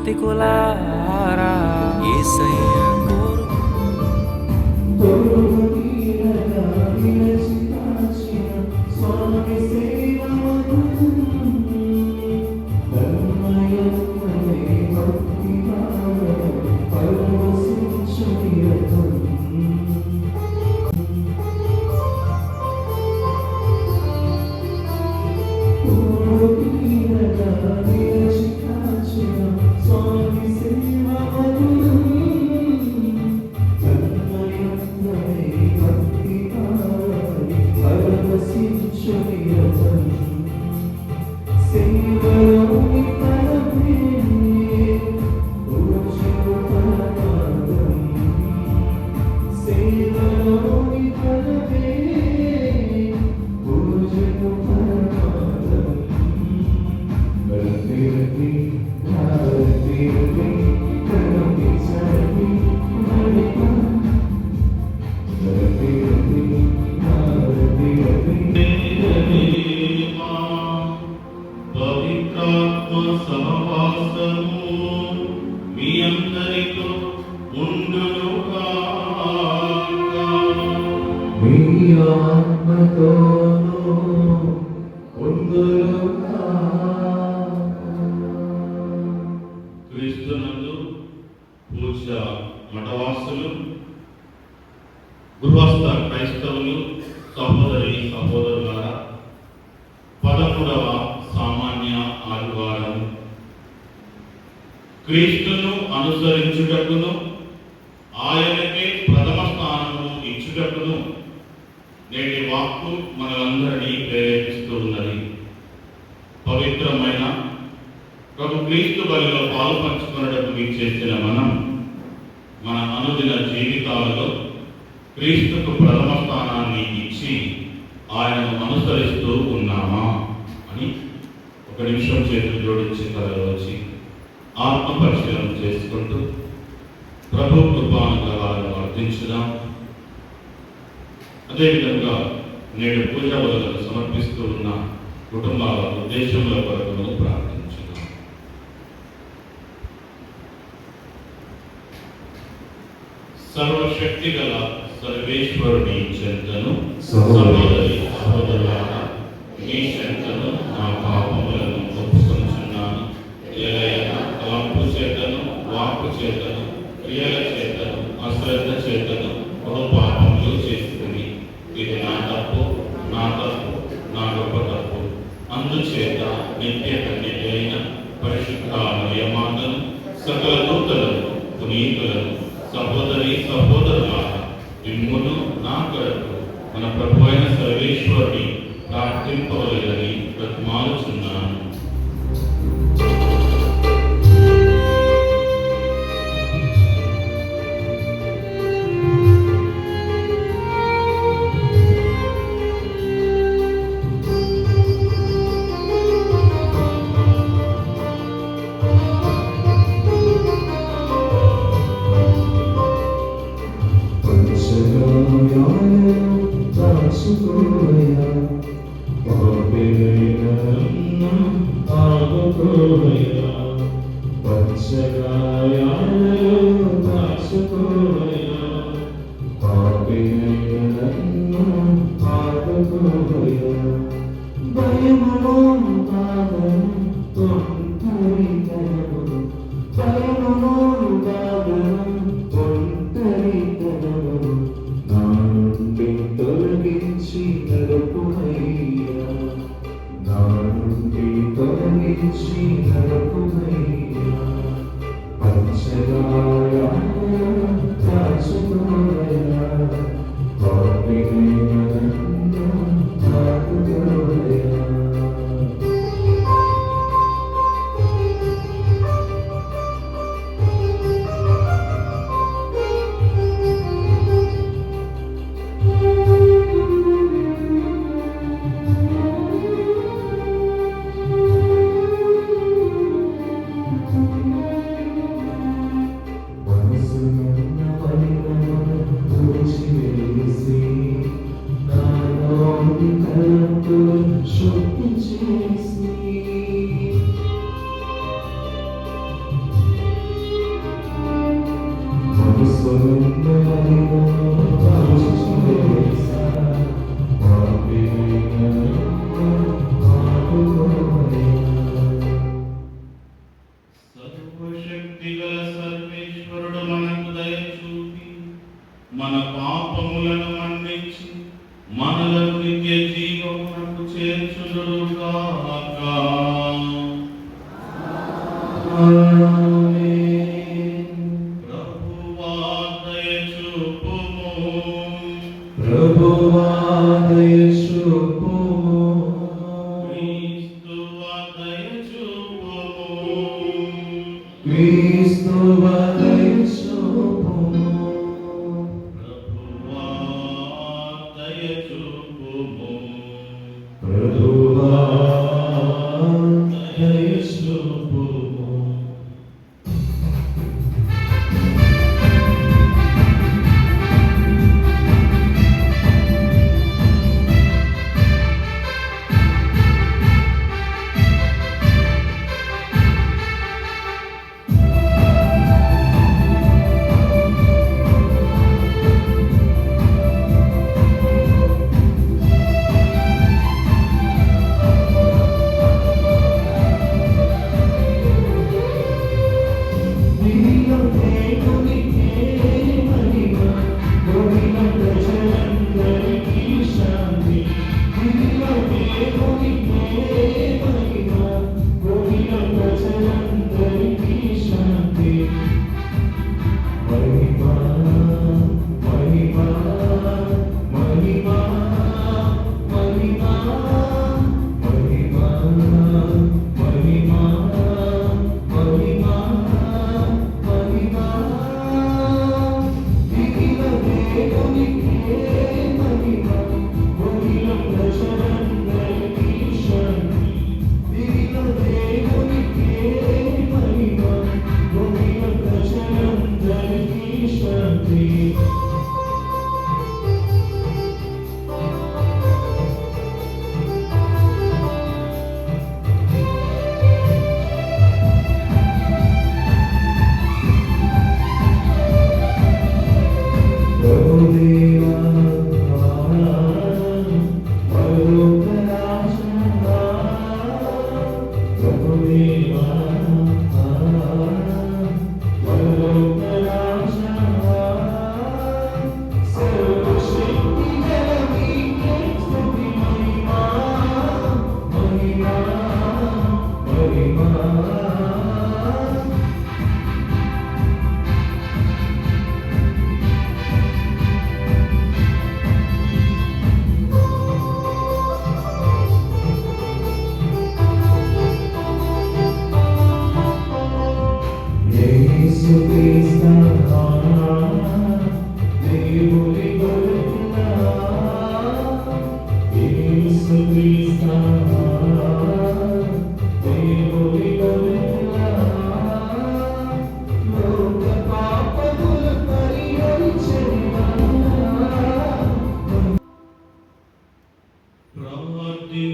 నాస్తికులారా యేసయ్య క్రీస్తునందు పూజ్య మఠవాసులు, గృహస్థ క్రైస్తవులు, సహోదరి సహోదరులారా, 13వ సామాన్య ఆదివారం క్రీస్తును అనుసరించుటకును ఆయనకే ప్రథమ స్థానము ఇచ్చుటకును నేటి వాక్కు మనలందరినీ ప్రేరేపిస్తూ ఉన్నది. పవిత్రమైన ప్రభు క్రీస్తు బలిలో పాలు పంచుకున్నటకు చేసిన మనం మన అనుదిన జీవితాలలో క్రీస్తుకు ప్రథమ స్థానాన్ని ఇచ్చి ఆయనను అనుసరిస్తూ ఉన్నామా అని ఒక నిమిషం చేతులు జోడించి తలలో వచ్చి ఆత్మ పరిశీలన చేసుకుంటూ ప్రభు కృపానుగ్రహాలను అర్థించుదాం. అదేవిధంగా నేడు పూజా బలులను సమర్పిస్తూ ఉన్న కుటుంబాల ఉద్దేశముల కొరకు ప్రార్థించుదాం. సర్వశక్తి గల సర్వేశ్వరుని చెంతను సహోదరి సహోదరులారా, మీ చెంతను నా పాపములను ఒప్పుకొనుచున్నాను. ఏదైనా తలంపు చేతను, వాక్కు చేతను, క్రియల చేతను, అశ్రద్ధ చేతను బహు పాపములు చేసుకుని ఇది నా తప్పు, నా గొప్ప తప్పు. అందుచేత నిత్య కన్యక అయిన పరిశుద్ధ మరియమాతను, సకల దూతలను, పునీతులను, సహోదరి సహోదరులారా, మిమ్మును నా కొరకు మన ప్రభు అయిన సర్వేశ్వరుని ప్రార్థింపవలెనని బ్రతిమాలుచున్నాను. సర్వశక్తిగల సర్వేశ్వరుడు మనకు దయ చూపి మన పాపములను మన్నించి మనలను నిత్య జీవమునకు చేర్చుదురుగాక. ప్రభువా దయ చూపుము. ప్రభువా దయ చూపుము. క్రీస్తువా దయ చూపుము. క్రీస్తువా దయ చూపుము. ప్రభువా దయ చూపుము. ప్రభువా దయ చూపుము.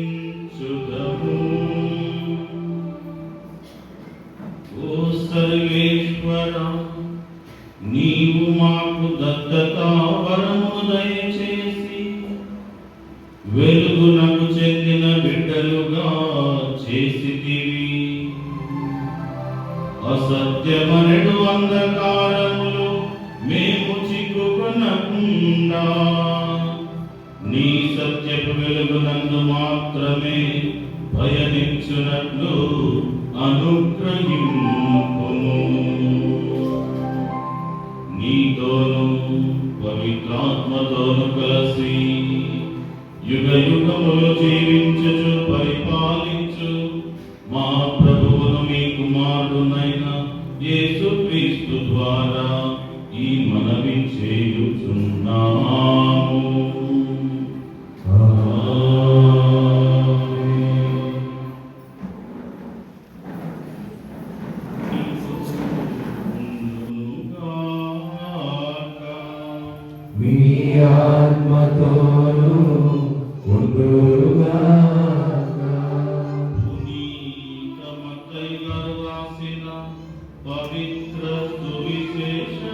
ప్రార్థించుదము. ఓ సర్వేశ్వరా, నీవు మాకు దత్తతా వరమును దయచేసి వెలుగునకు చెందిన బిడ్డలుగా చేసితివి. అసత్యమనడు అంధకారములో మేము చిక్కుకొనకుండా నీ సత్యపు వెలుగునందు మాత్రమే భయనిచ్చునట్లు అనుగ్రహింపుము. నీతోను పవిత్రాత్మతోను కలిసి యుగ యుగములు జీవించుచు పరిపాలించు మా ప్రభువును మీ కుమారుడైన యేసుక్రీస్తు ద్వారా ఈ మనవి చేయుచున్నాము. మీ ఆత్మతోను ఉండుగాక. పునీత మత్తయి గారు రాసిన పవిత్ర సువిశేషములోని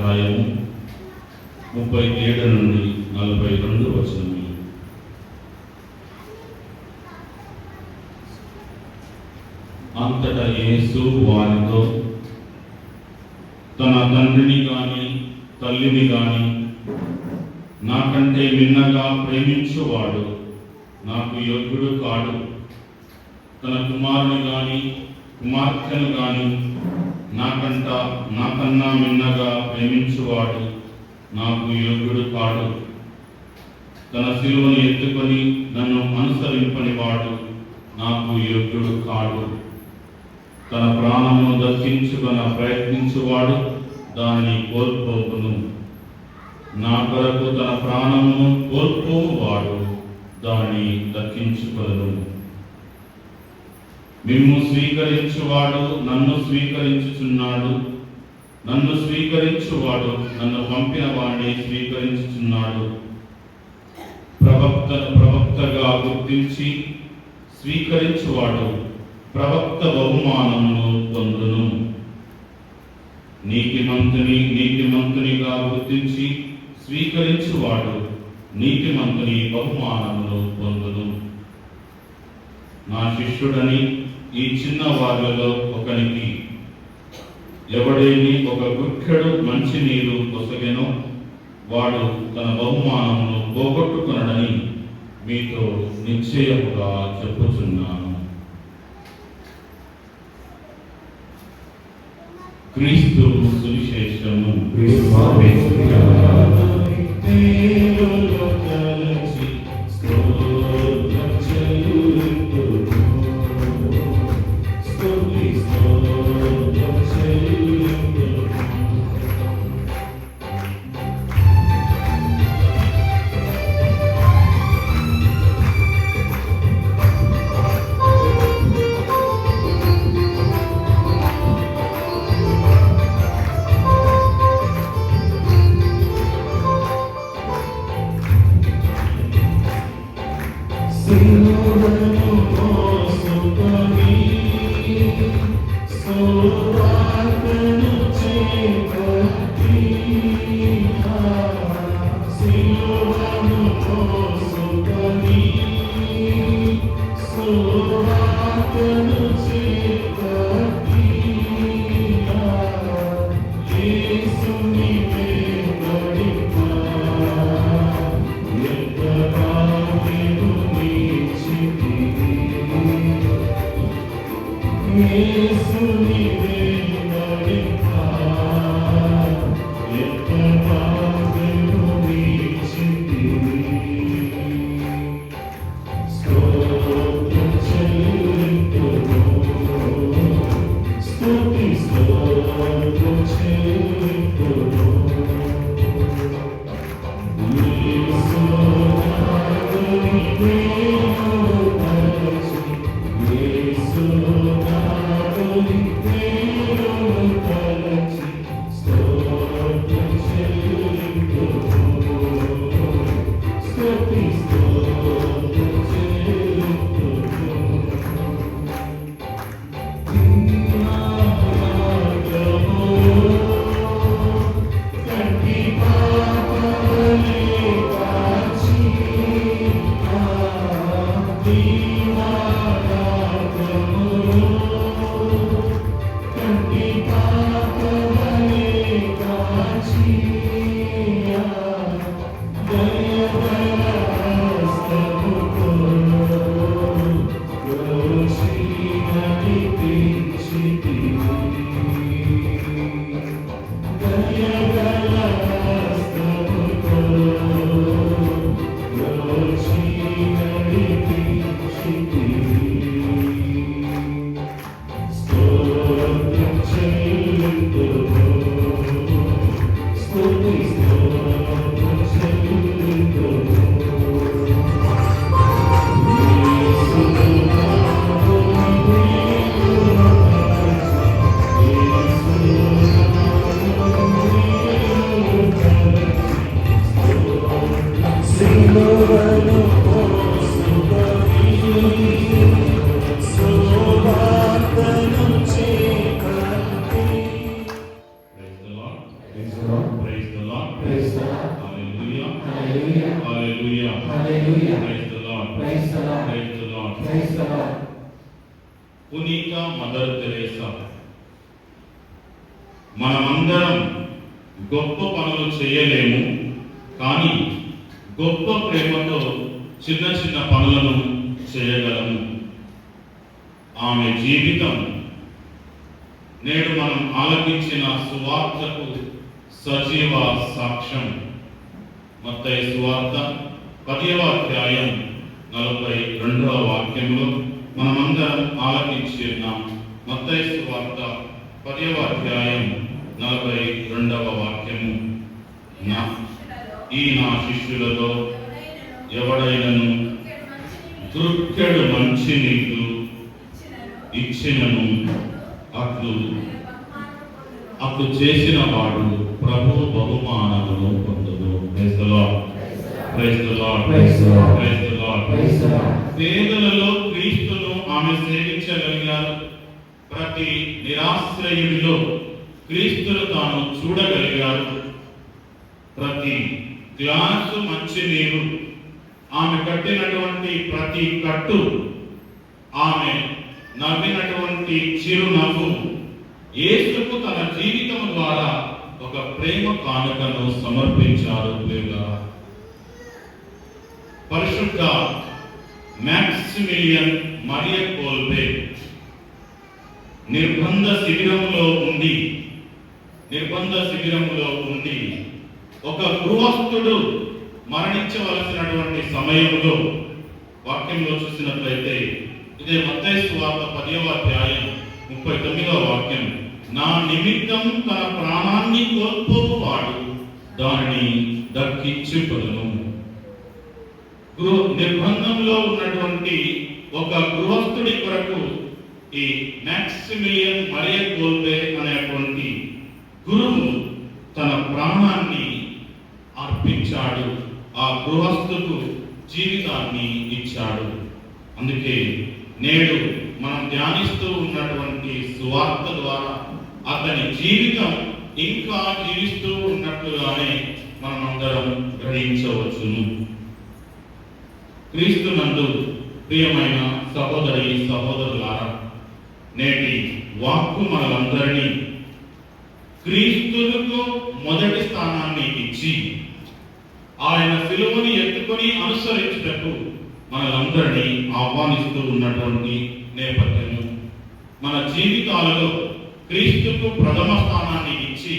అధ్యాయము 37 నుండి 42 వచనములు. అంతటా యేసు వారితో, తన తండ్రిని గాని తల్లిని గాని నాకంటే మిన్నగా ప్రేమించువాడు నాకు యోగ్యుడు కాడు. తన కుమారుని గాని కుమార్తెను గాని నాకన్నా మిన్నగా ప్రేమించువాడు నాకు యోగ్యుడు కాడు. తన శిలువను ఎత్తుకొని నన్ను అనుసరింపని వాడు నాకు యోగ్యుడు కాడు. తన ప్రాణమును దక్కించుకొన ప్రయత్నించువాడు దానిని కోల్పోవును. నా కొరకు తన ప్రాణమును కోల్పోవువాడు దానిని దక్కించుకొను. మిమ్ము స్వీకరించువాడు నన్ను స్వీకరించుచున్నాడు, నన్ను స్వీకరించువాడు నన్ను పంపిన వాడిని స్వీకరించుచున్నాడు. ప్రవక్తగా గుర్తించి స్వీకరించువాడు ప్రవక్త బహుమానమును పొందును. నీతిమంతునిగా గుర్తించి స్వీకరించువాడు నీతిమంతుని బహుమానమును పొందును. నా శిష్యుడని ఈ చిన్న వారిలో ఒకనికి ఎవడేని ఒక గుక్కెడు మంచి నీరు పొసగెనో వాడు తన బహుమానమును పోగొట్టుకొనడని మీతో నిశ్చయముగా చెప్పుచున్నాను. క్రీస్తు సువిశేషము. the Lord. Hallelujah. Hallelujah. Hallelujah. Hallelujah. Praise the Lord. Praise the Lord. Praise the Lord. Praise the Lord. పునీత మదర్ తెరేసా మనమందరం గొప్ప పనులు చేయలేము, కానీ గొప్ప ప్రేమతో చిన్న చిన్న పనులను చేయగలము. ఆమె జీవితం నేడు మనం ఆలకించిన సువార్తకు సజీవ సాక్ష్యం. మత్తయి సువార్త 10వ అధ్యాయం 42వ వాక్యంలో మనమందరం ఆలకించి ఉన్నాం. మత్తయి సువార్త 10వ అధ్యాయం 42వ వాక్యము. నా శిష్యులలో ఎవడైనను దృక్కెడు మంచి నీళ్లు ఇచ్చినను అట్లు చేసిన వాడు ప్రభు బహుమానమును పొందును. Praise the Lord. Praise the Lord. Praise the Lord. Praise the Lord. Praise the Lord. పేదలలో క్రీస్తును ఆమె సేవించగలిగారు. ప్రతి నిరాశ్రయుడిలో క్రీస్తును తాను చూడగలిగారు. ప్రతి గ్లాసు మంచినీరు, ఆమె కట్టినటువంటి ప్రతి కట్టు, ఆమె నవ్వినటువంటి చిరునవ్వు యేసుకు తన జీవితం ద్వారా ఒక ప్రేమ కానుకను సమర్పించారు. పరిశుద్ధ మాక్సిమిలియన్ మరియ కోల్బే నిర్బంధ శిబిరంలో ఉండి ఒక గృహస్థుడు మరణించవలసినటువంటి సమయంలో వాక్యంలో చూసినట్లయితే ఇదే మత్తయి సువార్త 10వ అధ్యాయం 39వ వాక్యం, నా నిమిత్తం తన ప్రాణాన్ని కోల్పోవాడు దానిని దక్కించుకొనును. నిర్బంధంలో ఉన్నటువంటి ఒక గృహస్థుడి కొరకు ఈ మాక్సిమిలియన్ మరియ కోల్బే అనేటువంటి గురువు తన ప్రాణాన్ని అర్పించాడు. ఆ గృహస్థుకు జీవితాన్ని ఇచ్చాడు. అందుకే నేడు మనం ధ్యానిస్తూ ఉన్నటువంటి సువార్త ద్వారా అతని జీవితం ఇంకా జీవిస్తూ ఉన్నట్లుగానే మనమందరం గ్రహించవచ్చును. క్రీస్తునందు ప్రియమైన సహోదరి సహోదరులారా, నేటి వాక్కు మనలందరినీ క్రీస్తులకు మొదటి స్థానాన్ని ఇచ్చి ఆయన సిలువని ఎత్తుకొని అనుసరించుటకు మనలందరినీ ఆహ్వానిస్తూ ఉన్నటువంటి నేపథ్యము. మన జీవితాలలో క్రీస్తుకు ప్రథమ స్థానాన్ని ఇచ్చి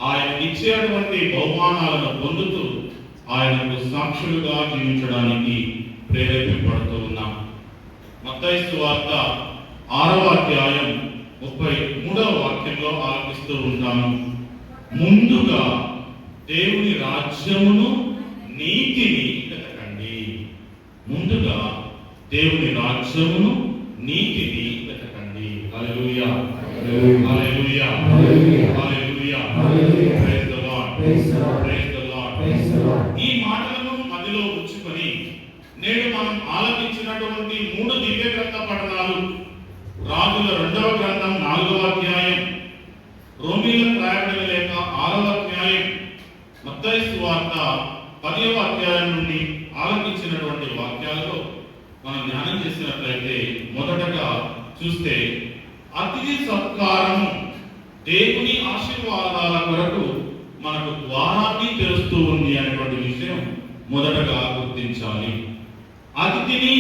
ఆయన ఇచ్చేటువంటి బహుమానాలను పొందుతూ ఆయనకు సాక్షులుగా జీవించడానికి ప్రేరేపింపబడుతూ ఉన్నాం. మత్తయి సువార్త 6వ అధ్యాయం 33వ వాక్యంలో ఆలపిస్తూ ఉంటాము. ముందుగా దేవుని రాజ్యమును నీతిని వెతకండి. ముందుగా దేవుని రాజ్యమును నీతిని వెతకండి. Hallelujah. Hallelujah. Hallelujah. Praise the Lord. Praise the Lord. Praise the Lord. Praise the Lord. ఈ మాటలను మదిలో ఉంచుకొని నేడు మనం ఆలపించినటువంటి 3 దివ్య గ్రంథ పఠనాలు, రాజుల 2వ గ్రంథం 4వ అధ్యాయం, రోమీయులకు రాయబడిన లేఖ 6వ అధ్యాయం, మత్తయి సువార్త 10వ అధ్యాయం నుండి ఆలపించినటువంటి వాక్యాలలో మనం ధ్యానం చేసినట్లయితే మొదటగా చూస్తే అతిథి సత్కారము దేవుని ఆశీర్వాదాల కొరకు మనకు ద్వారాన్ని తెరుస్తూ ఉంది అనేటువంటి విషయం మొదటగా గుర్తించాలి. అతిథిని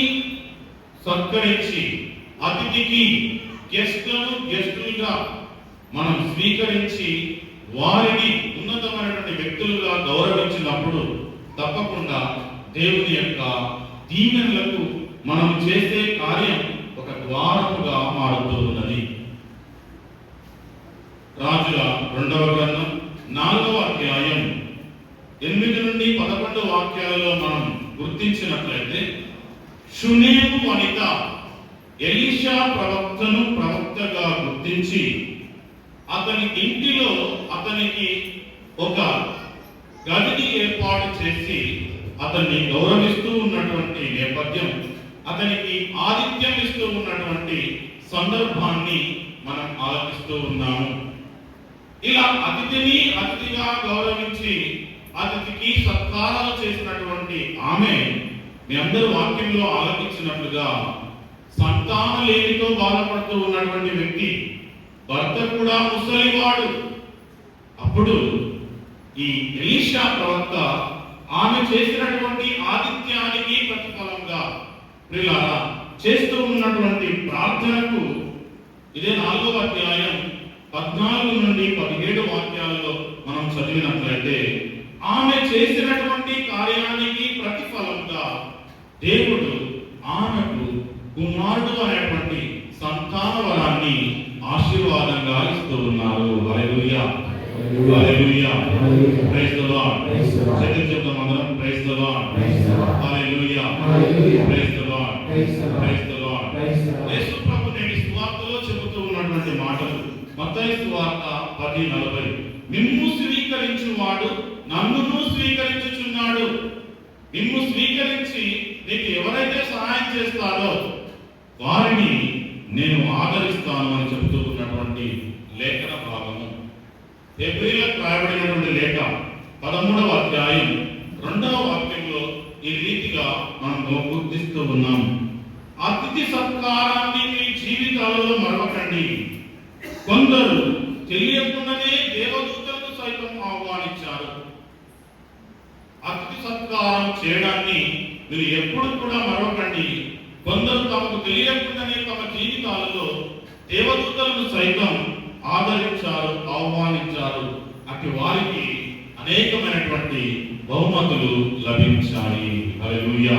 సత్కరించి అతిథికి గెస్టులుగా మనం స్వీకరించి వారిని ఉన్నతమైనటువంటి వ్యక్తులుగా గౌరవించినప్పుడు తప్పకుండా దేవుని యొక్క దీవెనలకు మనం చేసే కార్యం ఒక ద్వారముగా మారుతూ ఉన్నది. రాజుల 2వ గ్రంథం 4వ అధ్యాయం 8 నుండి 11 వాక్యాలలో మనం గుర్తించినట్లయితే షునేము వనిత ఎలీషా ప్రవక్తను ప్రవక్తగా గుర్తించి అతని ఇంటిలో అతనికి ఒక గదిని ఏర్పాటు చేసి అతన్ని గౌరవిస్తూ ఉన్నటువంటి నేపథ్యం, అతనికి ఆతిథ్యం ఇస్తూ ఉన్నటువంటి సందర్భాన్ని మనం ఆలోచిస్తూ ఉన్నాము. ఇలా అతిథిని అతిథిగా గౌరవించి అతిథికి సత్కారాలు చేసినటువంటి ఆమె మీ అందరూ వాక్యంలో ఆలకించినట్లుగా సంతాన లేమితో బాధపడుతూ ఉన్నటువంటి వ్యక్తి, భర్త కూడా ముసలివాడు. అప్పుడు ఈ ఎలీషా ప్రవక్త ఆమె చేసినటువంటి ఆతిథ్యానికి ప్రతిఫలంగా ప్రియులారా చేస్తూ ఉన్నటువంటి ప్రార్థనకు ఇదే 4వ అధ్యాయం 14 నుండి 17 వాక్యాలలో మనం చదివినట్లయితే ఆమె చేసినటువంటి కార్యానికి ప్రతిఫలంగా దేవుడు ఆమెకు కుమారుడు అనేటువంటి సంతాన వరాన్ని ఆశీర్వాదంగా ఇస్తూ ఉన్నారు. Hallelujah, hallelujah, praise the Lord. చదివి చెప్తాం అందరం, praise the Lord, hallelujah, praise the Lord, praise the Lord. Yesu ప్రభు నేటి సువార్తలో చెబుతూ ఉన్నటువంటి మాటలు మత్తయి సువార్త 10:40, మిమ్ము స్వీకరించువాడు నన్నును స్వీకరించుచున్నాడు. మిమ్ము స్వీకరించి నీకు ఎవరైతే సహాయం చేస్తారో వారిని నేను ఆదరిస్తాను అని చెబుతూ ఉన్నటువంటి లేఖన భాగము. హెబ్రీయులకు రాయబడినటువంటి లేఖ 13వ అధ్యాయం 2వ వాక్యంలో ఈ రీతిగా మనం గుర్తిస్తూ ఉన్నాం. అతిథి సత్కారాన్ని మీ జీవితాలలో మరవకండి. కొందరు తెలియకుండానే దేవదూతలను సైతం ఆహ్వానించారు. అతిథి సత్కారం చేయడాన్ని మీరు ఎప్పుడు కూడా మరవకండి. కొందరు తమకు తెలియకుండానే తమ జీవితాలలో దేవదూతలను సైతం ఆదరించారు, ఆహ్వానించారు. అటు వారికి అనేకమైనటువంటి బహుమతులు లభించాయి. Hallelujah,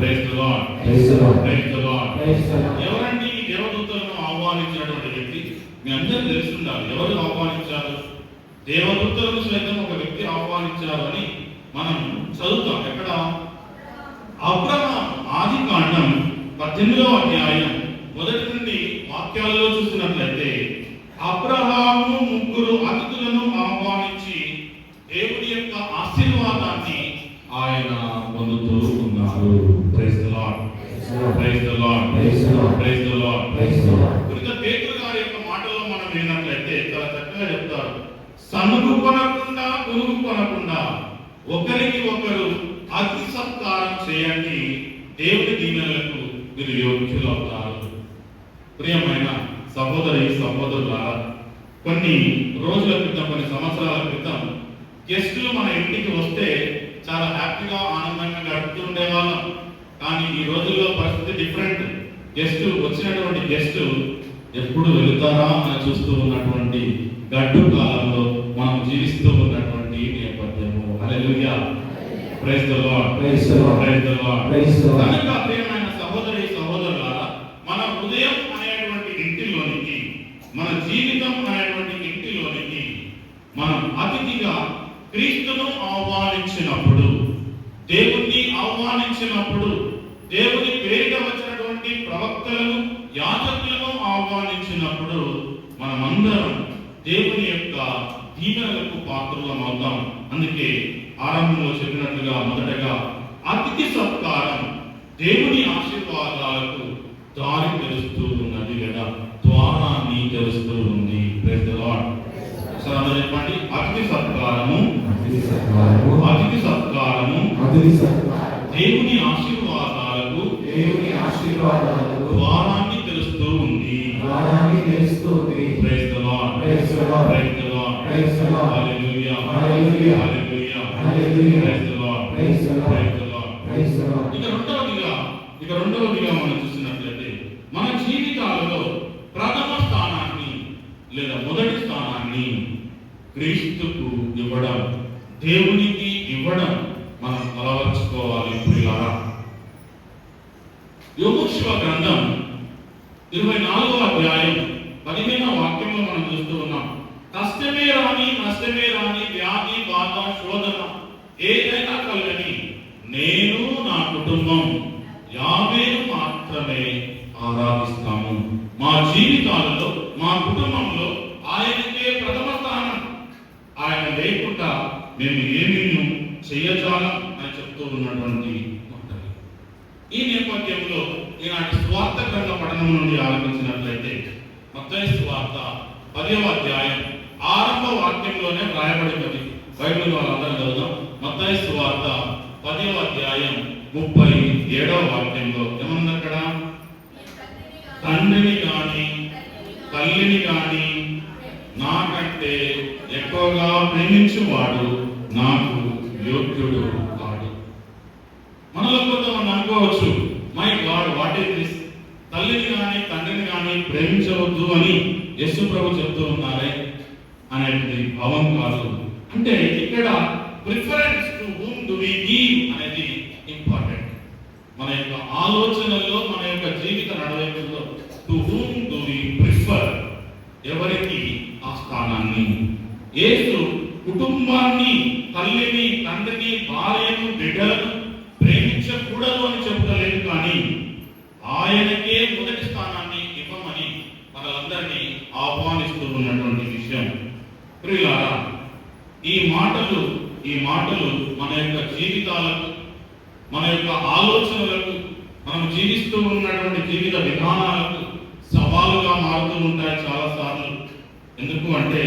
praise the Lord, praise the Lord. ఎవరండి ఈ దేవదూతలను ఆహ్వానించినటువంటి వ్యక్తి? మీ అందరూ తెలుసుండాలి. ఎవరు ఆహ్వానించారు? దేవదూతలను సైతం ఒక వ్యక్తి ఆహ్వానించారు అని మనం చదువుతాం. ఎక్కడ? అబ్రహాము. ఆదికాండం 18వ అధ్యాయం 1 నుండి వాక్యాలలో చూసినట్లయితే అబ్రహాము 3 అతిథులను ఆహ్వానించి దేవుని యొక్క ఆశీర్వాదాన్ని ఆయన పొందుతూ ఉన్నారు. Praise the Lord, praise the Lord, praise the Lord. పునీత పేతురు గారి యొక్క మాటల్లో మనం విన్నట్లయితే చాలా చక్కగా చెప్తారు. సనుగు కొనకుండా పునుగు కొనకుండా ఒకరికి ఒకరు అతి సత్కారం చేయండి, దేవుని దీవెనలకు మీరు యోగ్యులవుతారు. ప్రియమైన సహోదరి సహోదరులారా, కొన్ని రోజుల క్రితం, కొన్ని సంవత్సరాల క్రితం గెస్టులు మన ఇంటికి వస్తే చాలా హ్యాపీగా ఆనందంగా గడుపుతూ ఉండేవాళ్ళం. కానీ ఈ రోజుల్లో పరిస్థితి డిఫరెంట్. వచ్చినటువంటి గెస్ట్ ఎప్పుడు వెళుతారా అని చూస్తూ ఉన్నటువంటి గడ్డు కాలంలో మనం జీవిస్తూ ఉన్నటువంటి నేపథ్యము. Hallelujah, praise the Lord, praise the Lord, praise the Lord, praise the Lord. కనుక ప్రియమైన సహోదరి సహోదరులారా, మన హృదయం అనేటువంటి ఇంటిలోనికి, మన జీవితం అనేటువంటి ఇంటిలోనికి మనం అతిథిగా క్రీస్తును ఆహ్వానించినప్పుడు, దేవుణ్ణి ఆహ్వానించినప్పుడు, దేవుని పేరిట వచ్చినటువంటి ప్రవక్తలను, యాజకులను ఆహ్వానించినప్పుడు మనమందరం దేవుని యొక్క దీవెనలకు పాత్రలం అవుతాం. అందుకే ఆరంభంలో చెప్పినట్లుగా మొదటగా అతిథి సత్కారం దేవుని ఆశీర్వాదాలకు దారి తెరుస్తూ ఉన్నది, లేదా ద్వారాన్ని తెరుస్తూ ఉంది. Praise the Lord. సరే చెప్పండి, అతిథి సత్కారము, అతిథి సత్కారము దేవుని ఆశీర్వాదాలకు ద్వారాన్ని తెరుస్తూ ఉంది. Praise the Lord, praise the Lord, praise the Lord, hallelujah, hallelujah, hallelujah, praise the Lord, praise the Lord, praise the Lord. ఇక రెండవదిగా మనం చూసినట్లయితే మన జీవితాలలో ప్రథమ స్థానాన్ని లేదా మొదటి స్థానాన్ని క్రీస్తుకు ఇవ్వడం, దేవునికి ఇవ్వడం మనం అలవర్చుకోవాలి. ప్రియులారా, యోబు గ్రంథం 24వ అధ్యాయం 15వ వాక్యంలో మనం చూస్తూ ఉన్నాం. కష్టమే రాని, నష్టమే రాని, వ్యాధి, బాధ, శోధన ఏదైనా కలగని, నేను నా కుటుంబం యావేను మాత్రమే ఆరాధిస్తాము. మా జీవితాలలో, మా కుటుంబంలో ఆయనకే ప్రథమ స్థానం. ఆయన లేకుండా మేము ఏమీ చేయజాలం అని చెప్తూ ఉన్నటువంటి మాటలు. ఈ నేపథ్యంలో ఈనాటి స్వార్థ గ్రంథ పఠనం నుండి ఆరంభించినట్లయితే మత్తయి సువార్త 10వ అధ్యాయం ఆరంభ వాక్యంలోనే వ్రాయబడినది. బైబిల్ వాళ్ళందరం చదువుదాం. మత్తయి సువార్త 10వ అధ్యాయం 37వ వాక్యంలో ఏమన్నా అక్కడ? తండ్రిని కానీ తల్లిని కానీ నాకంటే ఎక్కువగా ప్రేమించువాడు నాకు యోగ్యుడు కాడు. మనలో కొంతమంది అనుకోవచ్చు, my God what is this, తల్లిని కానీ తండ్రిని కానీ ప్రేమించవద్దు అని యేసు ప్రభు చెప్తూ ఉన్నారే అనేది భావం కాదు. అంటే ఇక్కడ preference to whom do we give అనేది ఇంపార్టెంట్. మన యొక్క ఆలోచనల్లో, మన యొక్క జీవిత నడవడికల్లో to whom do we prefer, ఎవరికి ఆ స్థానాన్ని. యేసు కుటుంబాన్ని, తల్లిని, తండ్రిని, భార్యను, బిడ్డలను ప్రేమించకూడదు అని చెప్పలేదు, కానీ ఆయనకే మొదటి స్థానాన్ని ఇవ్వమని మనలందరినీ ఆహ్వానిస్తూ ఉన్నటువంటి విషయం. ప్రియులారా, ఈ మాటలు మన యొక్క జీవితాలకు, మన యొక్క ఆలోచనలకు, మనం జీవిస్తూ ఉన్నటువంటి జీవిత విధానాలకు సవాలుగా మారుతూ ఉంటాయి చాలాసార్లు. ఎందుకు అంటే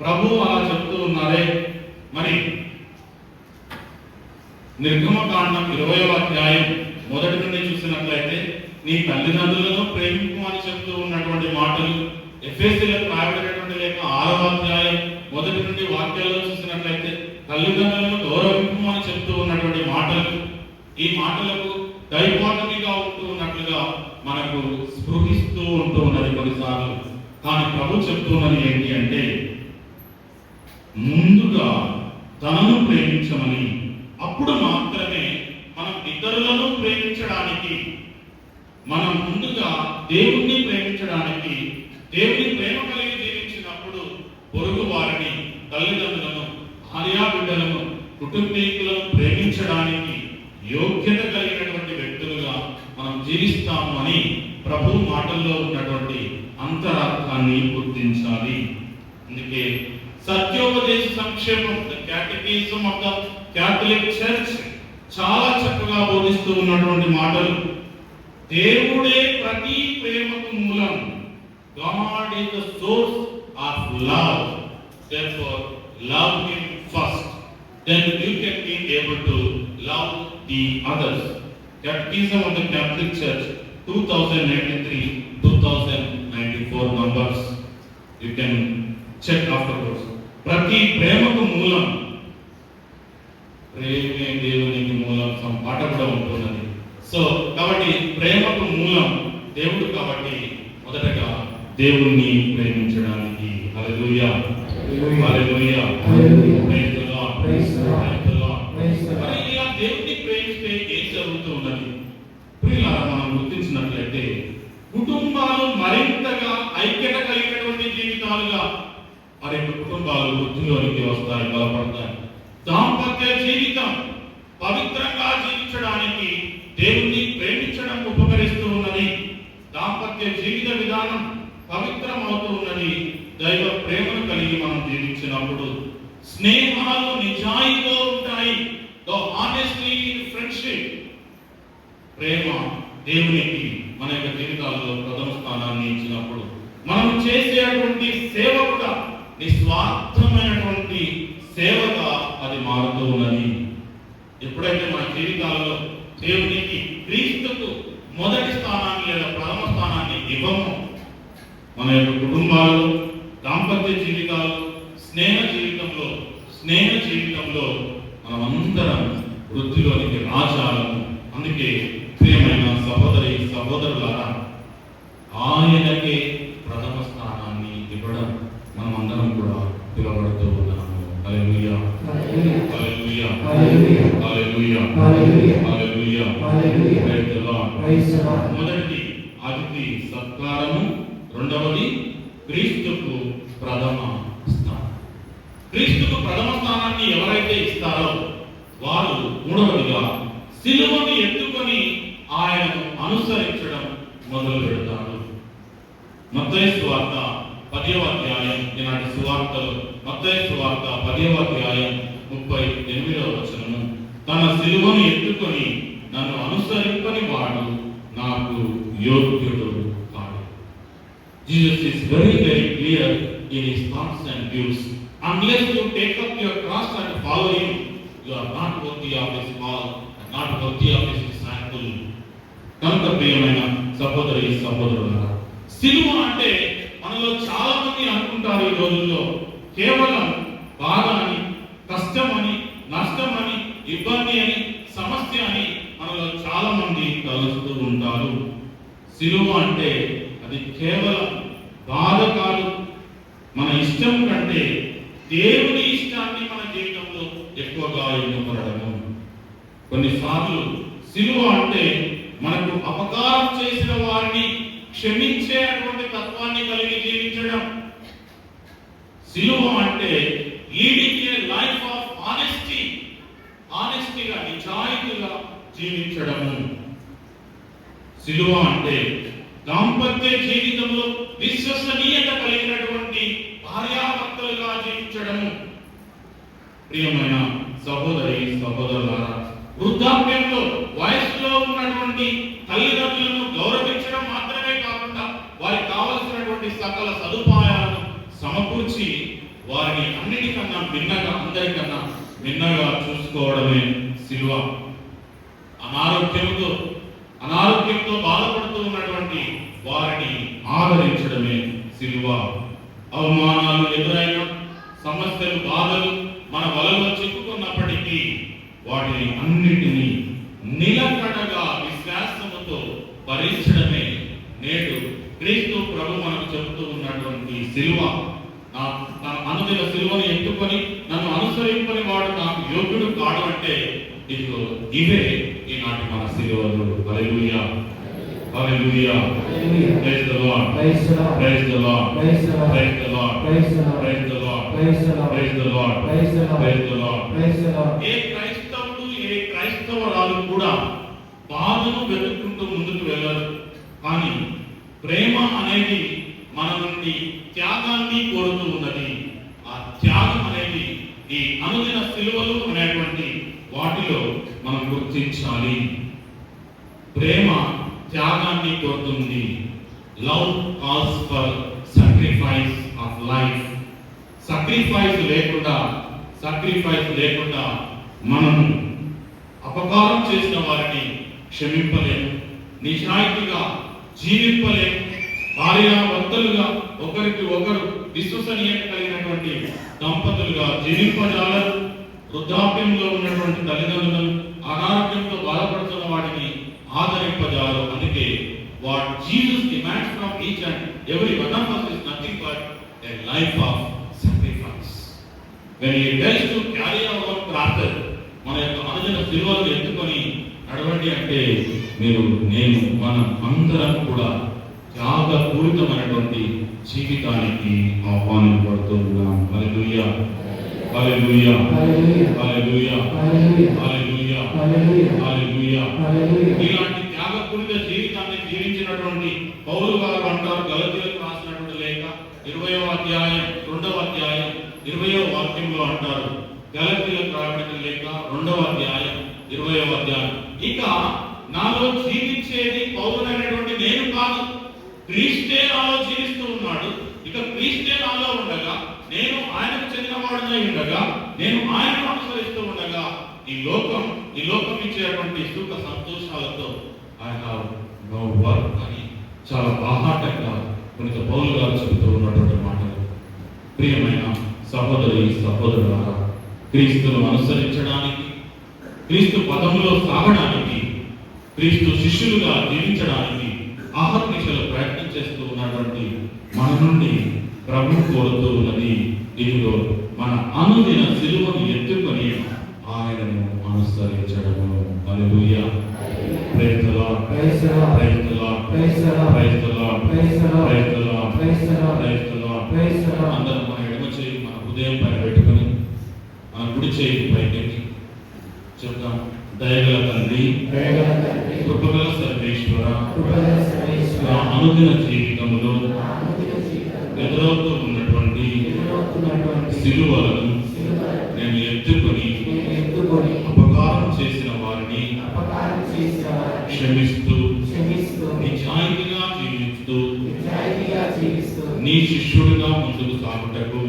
ప్రభు అలా చెప్తూ ఉన్నారే. మరి నిర్గమకాండం 20వ అధ్యాయం 1 నుండి చూసినట్లయితే నీ తల్లిదండ్రులను ప్రేమింపు అని చెప్తూ ఉన్నటువంటి మాటలు, ఎఫెసీయులకు రాయబడినటువంటి లేఖ 6వ అధ్యాయం 1 నుండి వాక్యాల్లో చూసినట్లయితే తల్లిదండ్రులను గౌరవింపు అని చెప్తూ ఉన్నటువంటి మాటలు, ఈ మాటలకు దైవాత్మిగా ఉంటూ ఉన్నట్లుగా మనకు స్పృహిస్తూ ఉంటూ ఉన్నది కొన్నిసార్లు. కానీ ప్రభు చెప్తున్నది ఏంటి అంటే, ముందుగా తనను ప్రేమించమని, అప్పుడు మాత్రమే మనం ఇతరులను ప్రేమించడానికి, మనం ముందుగా దేవుణ్ణి ప్రేమించడానికి, దేవుని ప్రేమ కలిగి జీవించినప్పుడు పొరుగు వారిని, తల్లిదండ్రులను, భార్యా బిడ్డలను, కుటుంబీకులను ప్రేమించడానికి యోగ్యత కలిగినటువంటి వ్యక్తులుగా మనం జీవిస్తాము అని ప్రభు మాటల్లో ఉన్నటువంటి అంతరార్థాన్ని గుర్తించాలి. అందుకే సత్యోపదేశ సంక్షేమం, the catechism of the Catholic church చాలా చక్కగా బోధిస్తూ ఉన్నటువంటి మాటలు. దేవుడే ప్రతి ప్రేమకు మూలం. God is the source of love. Therefore, love Him first. Then you can be able to love the others. Catechism of the Catholic Church, 2093, 2094 numbers. You can check afterwards. ప్రతి ప్రేమకు మూలం, ప్రేమే దేవునికి మూలం పాట కూడా ఉంటున్నది. సో కాబట్టి ప్రేమకు మూలం దేవుడు. కాబట్టి మొదటగా దేవుణ్ణి ప్రేమించడానికి hallelujah, hallelujah, praise the Lord, praise the Lord. మరి ఇలా దేవుణ్ణి ప్రేమిస్తే ఏం జరుగుతూ ఉన్నది? ప్రియులారా, మనం గుర్తించినట్లయితే కుటుంబాలు మరింతగా ఐక్యత కలిగినటువంటి జీవితాలుగా మరి కుటుంబాలు వృద్ధిలోనికి వస్తాయి, బలపడతాయి. దాంపత్య జీవితం పవిత్రంగా జీవించడానికి దేవుణ్ణి ప్రేమించడం ఉపకరిస్తూ ఉన్నది. దాంపత్య జీవిత విధానం పవిత్రం అవుతూ ఉన్నది. దైవ ప్రేమను కలిగి మనం జీవించినప్పుడు స్నేహాలు నిజాయితీగా ఉంటాయి. The honestly in friendship. ప్రేమ దేవునికి మన యొక్క జీవితాల్లో ప్రథమ స్థానాన్ని ఇచ్చినప్పుడు మనం చేసేటువంటి సేవ కూడా నిస్వార్థమైనటువంటి సేవగా అది మారుతూ ఉన్నది. ఎప్పుడైతే మన జీవితాలలో దేవునికి, క్రీస్తుకు మొదటి స్థానాన్ని లేదా ప్రథమ స్థానాన్ని ఇవ్వము, మన యొక్క కుటుంబాలు, దాంపత్య జీవితాలు, స్నేహ జీవితంలో మనమందరం వృద్ధిలోనికి రాజాలను. అందుకే ప్రియమైన సహోదరి సహోదరులారా, ఆయనకే ప్రథమ స్థానాన్ని ఇవ్వడం మనమందరం కూడా పిలువబడుతూ ఉన్నాము. హల్లెలూయా, hallelujah, hallelujah, hallelujah, praise the lord. మొదటిది అతిథి సత్కారము, రెండవది క్రీస్తుకు ప్రథమ స్థానం. క్రీస్తుకు ప్రథమ స్థానాన్ని ఎవరైతే ఇస్తారో వారు మూడవదిగా సిలువను ఎత్తుకొని ఆయనను అనుసరించడం మొదలు పెడతారు. మత్తయి సువార్త 10వ అధ్యాయం, ఈనాటి సువార్తలో మత్తయి సువార్త 10వ అధ్యాయం 38వ వచనము, తన సిలువను ఎత్తుకొని నన్ను అనుసరింపని వాడు నాకు యోగ్యుడు కాడు. Jesus is very clear in his thoughts and views unless you take up your cross and follow him, you are not worthy of his call, not worthy of his disciple. కనుక ప్రియమైన సహోదరి సహోదరులారా, సిలువ అంటే మనలో చాలా మంది అనుకుంటారు ఈ రోజుల్లో కేవలం బాధ అని, కష్టం అని, నష్టం అని, ఇబ్బంది అని, సమస్య అని మనలో చాలా మంది తలుస్తూ ఉంటారు. సిలువ అంటే అది కేవలం బాధ కాదు, మన ఇష్టం కంటే దేవుని ఇష్టాన్ని మన జీవితంలో ఎక్కువగా ఎన్నుకోవడము. కొన్నిసార్లు సిలువ అంటే మనకు అపకారం చేసిన వారిని క్షమించే అటువంటి తత్వాన్ని కలిగి జీవించడం. సిలువ అంటే leading a life of honesty, ఆనెస్టీగా నిజాయితీగా జీవించడము. సిలువ అంటే దాంపత్య జీవితంలో విశ్వసనీయత కలిగినటువంటి భార్యాభర్తలుగా జీవించడము. ప్రియమైన సహోదరి సహోదరులారా, వృద్ధాప్యంలో వయసులో ఉన్నటువంటి తల్లిదండ్రులను గౌరవించడం మాత్రమే కాకుండా వారికి కావలసినటువంటి సకల సదుపాయాలను సమకూర్చి వారిని అన్నిటికన్నా భిన్నగా, అందరికన్నా భిన్నగా చూసుకోవడమే సిలువ. అనారోగ్యంతో బాధపడుతూ ఉన్నటువంటి వారిని ఆదరించడమే సిలువ. అవమానాలు ఎదురైన, సమస్యలు, బాధలు మన వలలో చిక్కుకున్నప్పటికీ వాటిని అన్నిటినీ నిలకడగా విశ్వాసముతో భరించడమే నేడు క్రీస్తు ప్రభు మనకు చెబుతూ ఉన్నటువంటి సిలువ. తన అనుదిన సిలువను ఎత్తుకొని నన్ను అనుసరింపని వాడు నాకు యోగ్యుడు కాడు అంటే ఇదిగో ఇవే ఈనాటి మన సిలువలు. Hallelujah, hallelujah, praise the Lord, praise the Lord, praise the Lord, praise the Lord, praise the Lord, praise the Lord, praise the Lord, praise the Lord. ఏ క్రైస్తవుడు, ఏ క్రైస్తవరాలు కూడా బాధను వెతుక్కుంటూ ముందుకు వెళ్ళరు. కానీ ప్రేమ అనేది మన నుండి త్యాగాన్ని కోరుతూ ఉన్నది. ఆ త్యాగం అనేది ఈ అనుదిన సిలువలు అనేటువంటి వాటిలో మనం గుర్తించాలి. ప్రేమ త్యాగాన్ని కోరుతుంది. Love calls for sacrifice of life. Sacrifice లేకుండా మనం అపకారం చేసిన వారిని క్షమింపలేము, నిజాయితీగా జీవింపలేము. భార్యాభర్తలుగా ఒకరికి ఒకరు విశ్వసనీయత కలిగినటువంటి దంపతులుగా జీవింపజాలరు. వృద్ధాప్యంలో ఉన్నటువంటి తల్లిదండ్రులను, అనారోగ్యంతో బాధపడుతున్న వాటిని ఆదరింపజాలరు. అందుకే what Jesus demands from each and every one of us is nothing but a life of sacrifice. When he tells to carry our crosses, మన యొక్క అనుదిన సిలువను ఎత్తుకొని నడవండి అంటే నేను మనం అందరం కూడా త్యాగపూరితమైనటువంటి జీవితానికి ఆహ్వానింపబడుతూ ఉన్నాం. హల్లెలూయా, హల్లెలూయా, హల్లెలూయా, హల్లెలూయా, హల్లెలూయా. ఇలాంటి త్యాగపూరిత జీవితాన్ని జీవించినటువంటి పౌలు గారు అంటారు, గలతీయులకు రాసినటువంటి లేఖ 20వ అధ్యాయం 2వ అధ్యాయం 20వ వాక్యంలో అంటారు. గలతీయులకు రాసిన లేఖ 2వ అధ్యాయం 20వ అధ్యాయం, ఇక నాలో జీవించేది పౌరులైనటువంటి నేను కాదు, క్రీస్తే నాలో జీవిస్తూ ఉన్నాడు. ఇక క్రీస్తే నాలో ఉండగా, నేను ఆయనకు చెందినవాడునై ఉండగా, నేను ఆయనను అనుసరిస్తూ ఉండగా, ఈ లోకం ఇచ్చేటువంటి సుఖ సంతోషాలతో ఐ హావ్ నో వర్క్ అని చాలా బాహాటంగా పునీత పౌలు గారు చెబుతూ ఉన్నటువంటి మాటలు. ప్రియమైన సహోదరి సహోదరులారా, క్రీస్తును అనుసరించడానికి, క్రీస్తు పదములో సాగడానికి, క్రీస్తు శిష్యులుగా జీవించడానికి ఆహర్నిశలు ప్రయత్నం చేస్తూ ఉన్నటువంటి మన నుండి ప్రభు కోరుతూ ఉన్నది, ఇదిగో మన అనుదిన సిలువను ఎత్తుకొని ఆయనను అనుసరించడము. Hallelujah, praise the Lord, praise the Lord, praise the Lord, praise the Lord, praise the Lord, praise the Lord, praise the Lord, praise the Lord, praise the Lord, praise the Lord. అందరూ మన ఎడమ చేయి మన హృదయం పైన పెట్టుకొని మన కుడి చేయి పైకెత్తి చెప్తాం. దయగల తండ్రి, కృపగల సర్వేశ్వర, నా అనుదిన జీవితంలో ఎదురవుతూ ఉన్నటువంటి సిలువలను నేను ఎత్తుకొని అపకారం చేసిన వారిని క్షమిస్తూ నిజాయితీగా జీవిస్తూ నీ శిష్యుడిగా ముందుకు సాగుటకు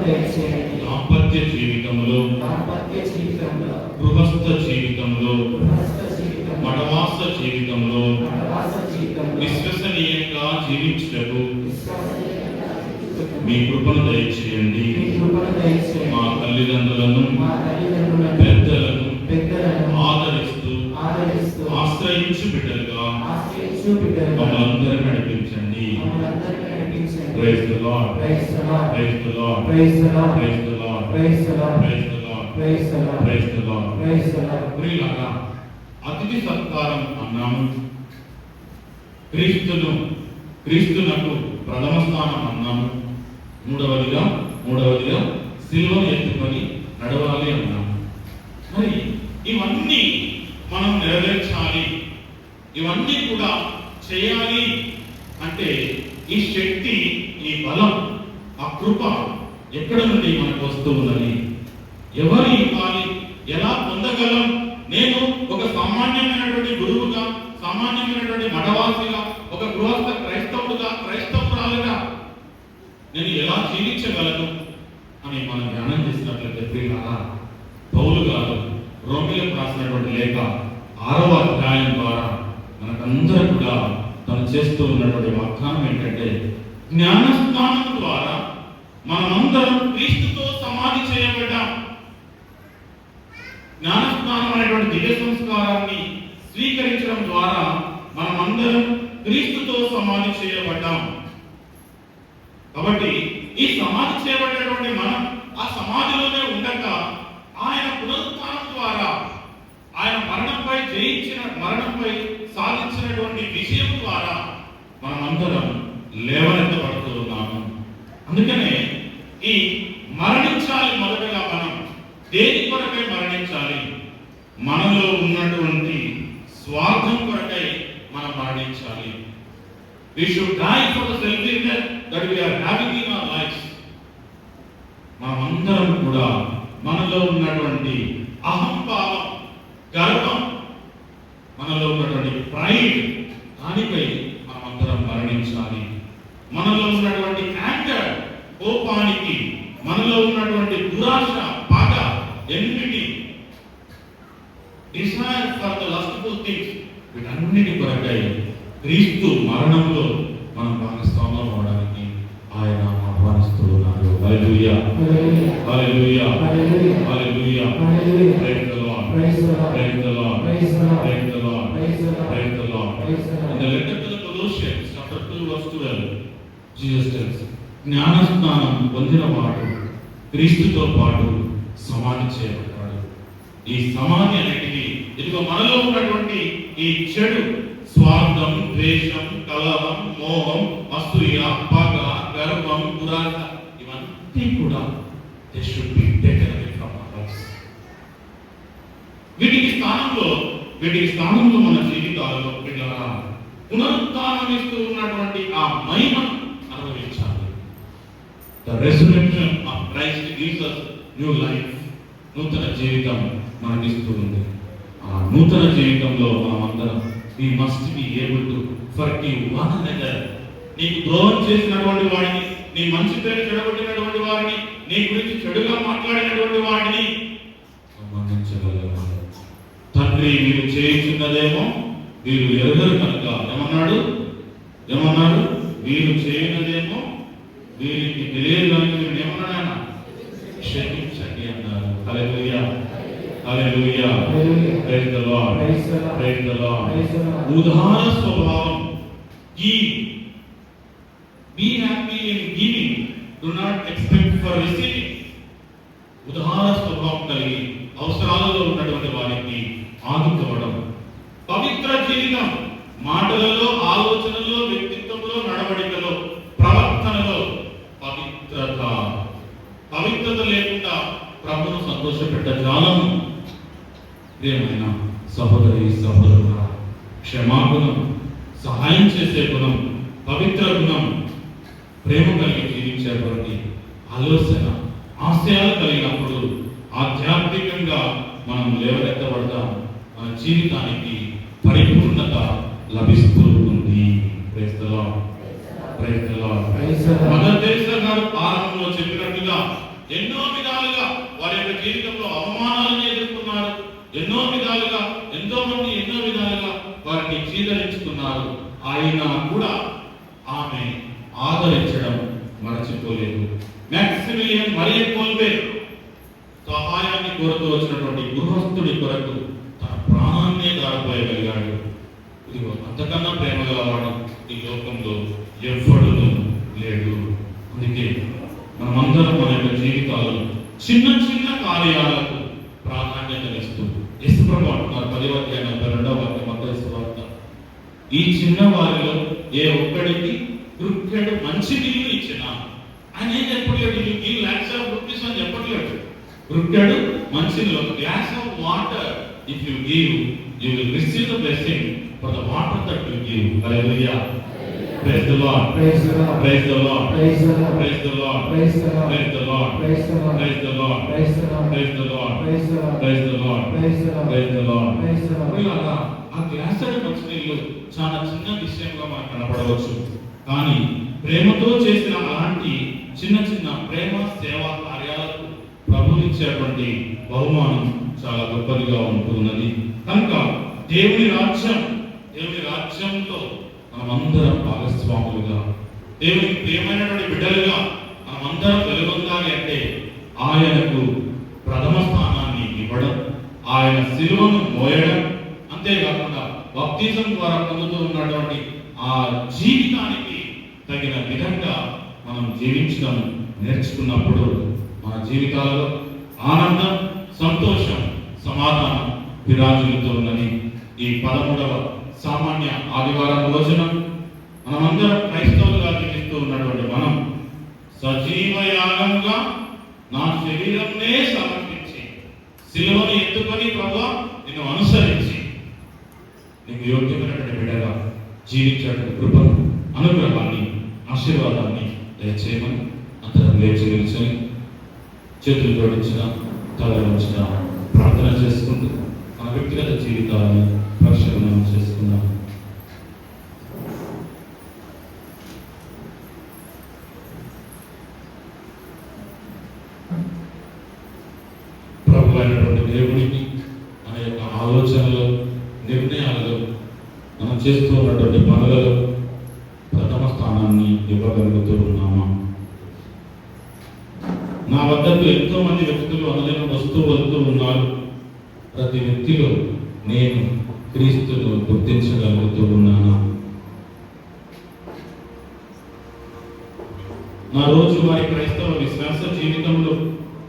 దయచేయండి. దాంపత్య జీవితంలో, దాంపత్య జీవితంలో, గృహస్థ జీవితంలో, గృహస్థ జీవితంలో, మఠవాస జీవితంలో వనవాస జీవితంలో, విశ్వసనీయంగా జీవించుటకు విశ్వాసనీయంగా జీవించుటకు మీ కృపను దయచేయండి. మీ కృపను దయచేయండి. మా తల్లిదండ్రులను, మా తల్లిదండ్రులను, పెద్దలను పెద్దలను ఆదరిస్తూ ఆదరిస్తూ ఆశ్రయించు బిడ్డలుగా ఆశ్రయించు బిడ్డలుగా మమ్మల్ని నడిపించండి. మమ్మల్నందరినీ నడిపించండి. Praise the Lord. Praise the Lord. Praise the Lord. Praise the Lord. Praise the Lord. Praise the Lord. Praise the Lord. Praise the Lord. Praise the Lord. Praise the Lord. ప్రియులారా, అతిథి సత్కారం అన్నాము. క్రీస్తునకు ప్రథమ స్థానం అన్నాము. మూడవదిగా సిలువను ఎత్తుకొని నడవాలి అన్నాము. మరి ఇవన్నీ మనం నెరవేర్చాలి, ఇవన్నీ కూడా చేయాలి అంటే ఈ శక్తి, ఈ బలం, ఆ కృప ఎక్కడ నుండి మనకు వస్తూ ఉన్నది? ఎవరు ఇవ్వాలి? ఎలా పొందగలం? నేను ఒక సామాన్యమైనటువంటి గురువుగా, సామాన్యమైనటువంటి మఠవాసిగా, ఒక గృహస్థ క్రైస్తవురాలుగా నేను ఎలా జీవించగలను అని మనం ధ్యానం చేసినట్లయితే ప్రియులారా, పౌలు గారు రోమీయులకు రాసినటువంటి లేఖ 6వ అధ్యాయం ద్వారా మనకందరూ కూడా తను చేస్తూ ఉన్నటువంటి వాగ్దానం ఏంటంటే, జ్ఞానస్నానం ద్వారా మనమందరం క్రీస్తుతో సమాధి చేయబడ్డాం. జ్ఞానస్నానం అనేటువంటి దివ్య సంస్కారాన్ని స్వీకరించడం ద్వారా మనమందరం క్రీస్తుతో సమాధి చేయబడ్డాం. కాబట్టి ఈ సమాధి చేయబడ్డటువంటి మనం ఆ సమాధిలోనే ఉండక ఆయన పునరుత్థానం ద్వారా, ఆయన మరణంపై సాధించినటువంటి విజయం ద్వారా మనమందరం లేవనెత్తబడుతూ ఉన్నాము. అందుకనే ఈ మరణించాలి, మొదటగా మనం దేని కొరకై మరణించాలి? మనలో ఉన్నటువంటి స్వార్థం కొరకై మనం మరణించాలి. We should die for the selfishness that we are having in our lives. మనమందరం కూడా మనలో ఉన్నటువంటి అహంభావం, గర్వం, మనలో ఉన్నటువంటి ప్రైడ్, దానిపై మనమందరం మరణించాలి. మనలో ఉన్నటువంటి యాంగర్, కోపానికి, మనలో ఉన్నటువంటి దురాశ, పగ, envy, desire for the lustful things, వీటన్నిటి కొరకై క్రీస్తు మరణంలో మనం భాగస్వామ్యం అవడానికి ఆయన ఆహ్వానిస్తూ ఉన్నారు. Hallelujah, hallelujah, hallelujah. Praise the Lord, praise the Lord, praise the Lord, praise the Lord, praise the Lord, praise the Lord. In the letter to the Colossians, chapter 2, verse 12, Jesus tells, జ్ఞానస్నానం పొందినవాడు క్రీస్తుతో పాటు సమాధి చేయబడ్డాడు. ఈ సమాధి అనేది ఇదిగో మనలో ఉన్నటువంటి ఈ చెడు స్వార్థం, ద్వేషం, కలహం, మోహం, అసూయ, పగ, గర్వం, దురాశ, ఇవన్నీ కూడా they should be taken away from our lives. వీటికి స్థానంలో మన జీవితాలలో పిల్లరా పునరుత్థానం ఇస్తూ ఉన్నటువంటి ఆ మహిమను అనుభవించాలి. The resurrection of Christ gives us new life. నూతన జీవితం మనకిస్తూ ఉంది. ఆ నూతన జీవితంలో మనమందరం we must be able to forgive one another. నీకు ద్రోహం చేసినటువంటి వాడిని, నీ మంచి పేరు చెడగొట్టినటువంటి వారిని, నీ గురించి చెడుగా మాట్లాడినటువంటి వాడిని సంబంధించగలగాలి. తండ్రి మీరు చేయుచున్నదేమో వీరు ఎరుగరు కనుక ఏమన్నాడు? వీరు చేయనదేమో వీరికి తెలియదు కనుక వీరు ఏమన్నాడు? క్షమించండి అన్నారు. Hallelujah, hallelujah. Praise the Lord, praise the Lord. ఉదార స్వభావం, be happy in giving, do not expect for receiving. ఉదార స్వభావం కలిగి అవసరాలలో ఉన్నటువంటి వారికి ఆదుకోవడం. పవిత్ర జీవితం, మాటలలో, ఆలోచనలో, వ్యక్తిత్వంలో, నడవడికలో, ప్రవర్తనలో పవిత్రత లేకుండా ప్రభువును సంతోషపెట్ట జాలము. ప్రియమైన సహోదరి సహోదరుల, క్షమాగుణం, సహాయం చేసే గుణం, పవిత్ర గుణం, ప్రేమ కలిగి జీవించేటువంటి ఆలోచన, ఆశయాలు కలిగినప్పుడు ఆధ్యాత్మికంగా మనం లేవనెత్తబడతాం. మన జీవితానికి పరిపూర్ణత లభిస్తూ ఉంది. Praise the Lord, praise the Lord. Mother Teresa గారు ఆరంభంలో చెప్పినట్టుగా ఎన్నో విధాలుగా వారి యొక్క జీవితంలో అవమానాలను ఎదుర్కొన్నారు. ఎన్నో విధాలుగా ఎంతో మంది ఎన్నో విధాలుగా వారిని చీదరించుకున్నారు. అయినా కూడా ఆమె ఆదరించడం మరచిపోలేదు. మాక్సిమిలియన్ మరియ కోల్బే సహాయాన్ని కోరుతూ వచ్చినటువంటి గృహస్థుడి కొరకు తన ప్రాణాన్నే దారిపోయగలిగాడు. ఇదిగో అంతకన్నా ప్రేమ గలవాడు ఈ లోకంలో ఎవ్వడును లేడు. అందుకే మనమందరం మన యొక్క జీవితాలు చిన్న చిన్న కార్యాలకు ప్రాధాన్యతనిస్తూ యేసుప్రభువు అంటున్నారు 10వ అధ్యాయం 42వ వాక్యం మత్తయి సువార్త, ఈ చిన్న వారిలో ఏ ఒక్కడికి కృక్కెడు మంచి నీళ్లు ఇచ్చిన ఆయన ఏం చెప్పట్లేదు, ఈ లాక్స్ ఆఫ్ రూపీస్ అని చెప్పట్లేదు. కృక్కెడు మంచి glass of water if you give you will receive the blessing for the water that you give. Hallelujah. Praise the Lord. Praise the Lord. Praise the Lord. Praise the Lord. Praise the Lord. Praise the Lord. Praise the Lord. Praise the Lord. Praise the Lord. Praise the Lord. Praise the Lord. Praise the Lord. Praise the Lord. Praise the Lord. Praise the Lord. Praise the Lord. ఇలాగా ఆ glass of మంచినీళ్ళు చాలా చిన్న విషయంగా మనకు కనపడవచ్చు. కానీ ప్రేమతో చేసిన అలాంటి చిన్న చిన్న ప్రేమ సేవా కార్యాలకు ప్రభువు ఇచ్చేటువంటి బహుమానం చాలా గొప్పదిగా ఉంటున్నది. కనుక దేవుని రాజ్యంలో మనమందరం భాగస్వాములుగా, దేవునికి ప్రియమైనటువంటి బిడ్డలుగా మనమందరం వెలుగొందాలి అంటే ఆయనకు ప్రథమ స్థానాన్ని ఇవ్వడం, ఆయన శిలువను మోయడం, అంతేకాకుండా బాప్తిజం ద్వారా పొందుతూ ఉన్నటువంటి ఆ జీవితానికి తగిన విధంగా మనం జీవించడం నేర్చుకున్నప్పుడు మన జీవితాలలో ఆనందం, సంతోషం, సమాధానం విరాజిల్లుతూ ఉన్నది. ఈ 13వ సామాన్య ఆదివారం రోజున మనమందరం క్రైస్తవులుగా జీవిస్తూ ఉన్నటువంటి మనం సజీవ యాగంగా నా శరీరంనే సమర్పించి సిలువను ఎత్తుకొని ప్రభువా నిన్ను అనుసరించి నీకు యోగ్యమైనటువంటి బిడ్డగా జీవించడానికి కృప, అనుగ్రహాన్ని, ఆశీర్వాదాన్ని దయచేయమని అందరం లేచి నిల్చొని చేతులు జోడించిన తల ఉంచిన ప్రార్థన చేసుకుంటూ మన వ్యక్తిగత జీవితాలను పరిశీలన చేసుకుందాం. ప్రభు అయినటువంటి దేవుడికి మన యొక్క ఆలోచనలు, నిర్ణయాలలో, మనం చేస్తూ ఉన్నటువంటి పనులలో ప్రథమ స్థానాన్ని ఇవ్వగలుగుతూ ఉన్నామా? నా వద్దకు ఎంతో మంది వ్యక్తులు అనలేని వస్తూ వెళ్తూ ఉన్నారు. ప్రతి వ్యక్తిలో నేను క్రీస్తును గుర్తించగలుగుతూ ఉన్నాను. నా రోజువారీ క్రైస్తవ విశ్వాస జీవితంలో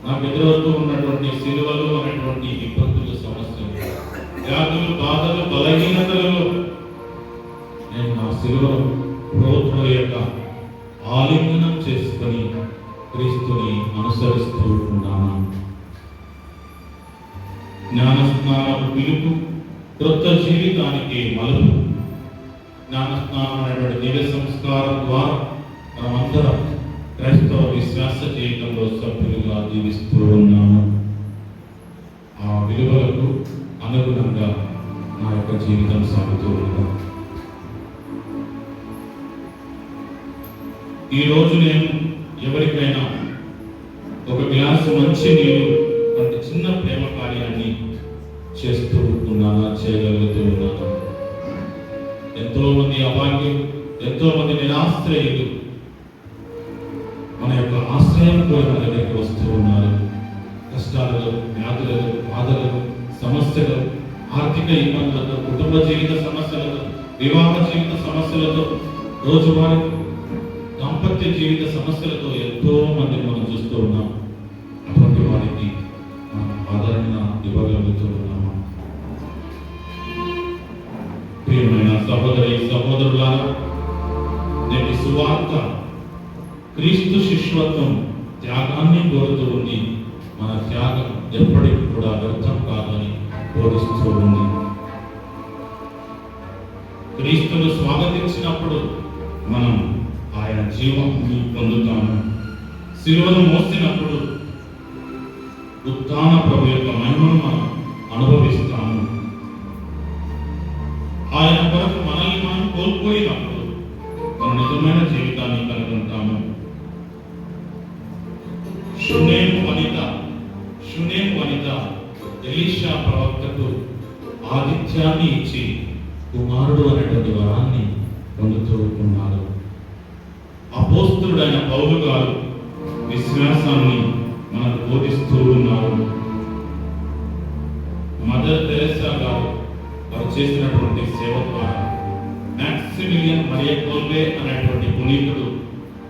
నాకు ఎదురవుతూ ఉన్నటువంటి సిలువలు అనేటువంటి ఇబ్బందులు, సమస్యలు, వ్యాధులు, బాధలు, బలహీనతలలో నేను నా సిలువను ప్రభుత్వం యొక్క ఆలింగనం చేసుకొని క్రీస్తుని అనుసరిస్తూ ఉన్నాను. జ్ఞానస్నానపు పిలుపు క్రొత్త జీవితానికి మలుపు. జ్ఞానస్నానం అనేటువంటి దివ్య సంస్కారం ద్వారా మనమందరం క్రైస్తవ విశ్వాస జీవితంలో సభ్యులుగా జీవిస్తూ ఉన్నాము. ఆ విలువలకు అనుగుణంగా నా యొక్క జీవితం సాగుతూ ఉన్నాను. ఈరోజు నేను ఎవరికైనా ఒక గ్లాసు మంచి నీరు వంటి చిన్న ప్రేమ కార్యాన్ని చేస్తూ ఉన్నానా, చేయగలుగుతూ ఉన్నాను? ఎంతో మంది అభాగ్యులు, ఎంతో మంది నిరాశ్రయులు మన యొక్క ఆశ్రయం కోరి మన దగ్గరికి వస్తూ ఉన్నారు. కష్టాలలో, వ్యాధులలో, బాధలలో, సమస్యలు, ఆర్థిక ఇబ్బందులతో, కుటుంబ జీవిత సమస్యలతో, వివాహ జీవిత సమస్యలతో, రోజువారీ దాంపత్య జీవిత సమస్యలతో ఎంతో మంది మనం చూస్తూ ఉన్నాం. అటువంటి వారికి మనం ఆదరణ ఇవ్వగలుగుతూ ఉన్నామా? ప్రియమైన సహోదరి సహోదరులారా, నేటి సువార్త క్రీస్తు శిష్యత్వం త్యాగాన్ని కోరుతూ ఉంది. మన త్యాగం ఎప్పటికీ కూడా వ్యర్థం కాదని బోధిస్తూ ఉంది. క్రీస్తును స్వాగతించినప్పుడు మనం ఆయన జీవాన్ని పొందుతాము. శిలువను మోసినప్పుడు ఉత్థాన ప్రభు యొక్క మహిమను మనం అనుభవిస్తాము. ఆయన కొరకు మనల్ని మనం కోల్పోయినప్పుడు మన నిజమైన జీవితాన్ని కనుగొంటాము. శూన్యం ఎలీషా ప్రవక్తకు ఆతిథ్యాన్ని ఇచ్చి కుమారుడు అనేటువంటి వరాన్ని పొందుతూ ఉన్నారు. అపోస్తలుడైన పౌలు గారు విశ్వాసాన్ని మనకు బోధిస్తూ ఉన్నారు. మదర్ తెరెసా గారు వారు చేసినటువంటి సేవ ద్వారా, మాక్సిమిలియన్ మరియా కోల్బే అనేటువంటి పునీతుడు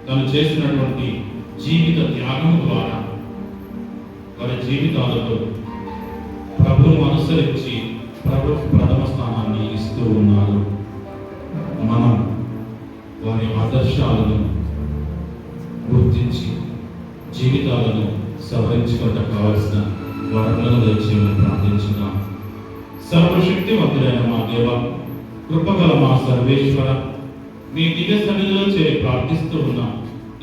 తను చేసినటువంటి జీవిత త్యాగం ద్వారా వారి జీవితాలతో ప్రభువును అనుసరించి ప్రభు ప్రథమ స్థానాన్ని ఇస్తూ ఉన్నారు. మనం వారి ఆదర్శాలను గుర్తించి జీవితాలను సవరించుకుంటూ కావలసిన వరములను దయచేయమని ప్రార్థించుదాం. సర్వశక్తివంతుడైన మా దేవ, కృపగల మా సర్వేశ్వర, మీ దివ్య సన్నిధిలో చేరి ప్రార్థిస్తూ ఉన్న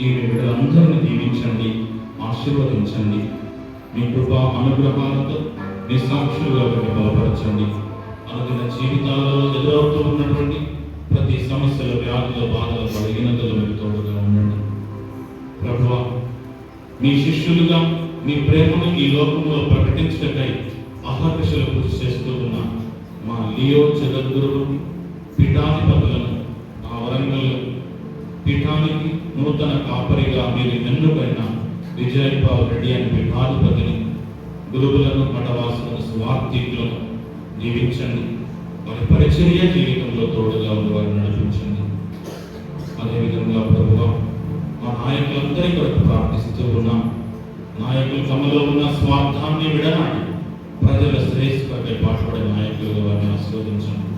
ఈ బిడ్డలందరినీ దీవించండి, ఆశీర్వదించండి. మీ కృపా అనుగ్రహాలతో మీ సాక్షులుగా బలపరచండి. అనుదిన జీవితాలలో ఎదురవుతూ ఉన్నటువంటి ప్రతి సమస్యలు, వ్యాధుల, బాధల, బలహీనతలు మీకు తోడుగా ఉండండి. ప్రభువా, మీ శిష్యులుగా మీ ప్రేమను ఈ లోకంలో ప్రకటించటకై అహర్నిశలు కృషి చేస్తూ ఉన్న మా లియో జగద్గురువు పీఠాధిపతులను, ఆ వరంగల్ పీఠానికి నూతన కాపరిగా మీరు ఎన్నుకైన విజయపాల్ రెడ్డి అని పీఠాధిపతిని, గురువులను, మఠవాసులను, స్వార్థికులను దీవించండి. వారి పరిచర్య జీవితంలో తోడుగా వారిని నడిపించండి. అదేవిధంగా ప్రభువా, మా నాయకులందరి కొరకు ప్రార్థిస్తూ ఉన్నాం. నాయకులు తమలో ఉన్న స్వార్థాన్ని విడనాడి ప్రజల శ్రేయస్సుకై పాటుపడే నాయకులుగా వారిని ఆశీర్వదించండి.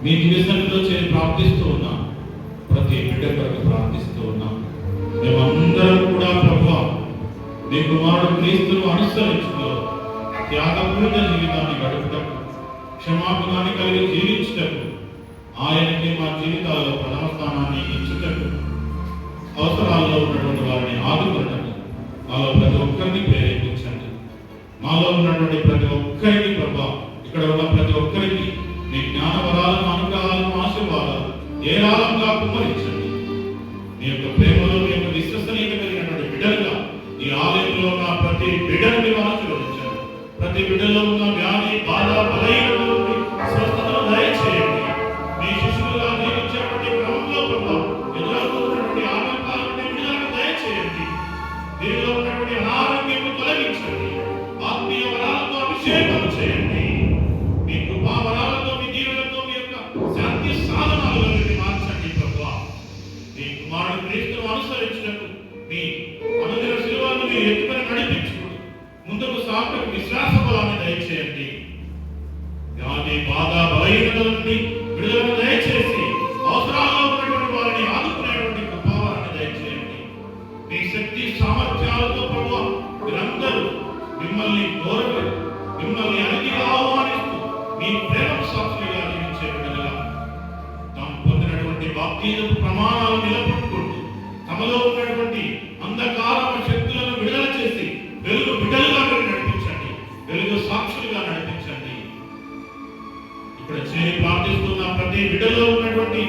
మీ దివ్యసన్నిధిలో చేరి ప్రార్థిస్తూ ఉన్నాం. ప్రతి బిడ్డ కొరకు ప్రార్థిస్తూ ఉన్నాం. మేమందరం కూడా ప్రభువా, మీ కుమారుడు క్రీస్తును అనుసరించుటలో త్యాగపూరిత జీవితాన్ని గడుపుటకు, క్షమాపణాన్ని కలిగి జీవించుటకు, ఆయనకి మా జీవితాల్లో ప్రథమ స్థానాన్ని ఇచ్చుటకు, అవసరాల్లో ఉన్నటువంటి వారిని ఆదుకున్నట్టు మాలో ప్రతి ఒక్కరిని ప్రేరేపించండి. మాలో ఉన్నటువంటి ప్రతి ఒక్కరికి ప్రభా, ఇక్కడ ఉన్న ప్రతి ఒక్కరికి మీ జ్ఞాన వరాలను, అనుగ్రహాలను, ఆశీర్వాదాలు ఏరాళంగా కుమ్మరించండి. మీ యొక్క ప్రేమలో, మీ యొక్క విశ్వసనీయత కలిగినటువంటి బిడ్డలుగా ఈ ఆలయంలో ఉన్న ప్రతి బిడ్డను మీరు ఆశీర్వదించండి. ప్రతి బిడ్డలో ఉన్న వ్యాధి, బాధ, బలహీనత నుండి స్వస్థతను దయచేయండి. మీ శిశువులుగా జీవించేటువంటి క్రమంలో ప్రభా ఎదురవుతున్నటువంటి ఆటంకాల నుండి విడుదలను దయచేయండి. దీనిలో ఉన్నటువంటి అనారోగ్యాన్ని తొలగించండి. ఆత్మీయ వరాలతో అభిషేకం చేయండి. మీ కృపా వరాలతో, మీ దీవెనలతో, మీ యొక్క శాంతి సాధనాలుగా మార్చండి ప్రభువా. మీ కుమారుడు క్రీస్తును అనుసరించినట్టు మీ అనుదిన శిలువను మీరు ఎత్తుకొని నడిపించుకుంటూ ముందుకు సాగుటకు విశ్వాస బలాన్ని దయచేయండి. వ్యాధి, బాధ, బలహీనతల నుండి విడుదలను దయచేసి అవసరాల్లో ఉన్నటువంటి వారిని ఆదుకునేటువంటి కృపావరాన్ని దయచేయండి. మీ శక్తి సామర్థ్యాలతో ప్రభువా మీరందరూ మిమ్మల్ని కోరుకు, మిమ్మల్ని అతిథిగా ఆహ్వానిస్తూ మీ ప్రేమ సాక్షిగా జీవించే బిడ్డలుగా తాము పొందినటువంటి బాప్తిజపు ప్రమాణాలను నిలబెట్టుకుంటూ తమలో ఉన్నటువంటి అంధకారమ శక్తులను విడుదల చేసి వెలుగు బిడ్డలుగా మీరు నడిపించండి. వెలుగు సాక్షులుగా నడిపించండి. ఇక్కడ చేరి ప్రార్థిస్తున్న ప్రతి బిడ్డలో ఉన్నటువంటి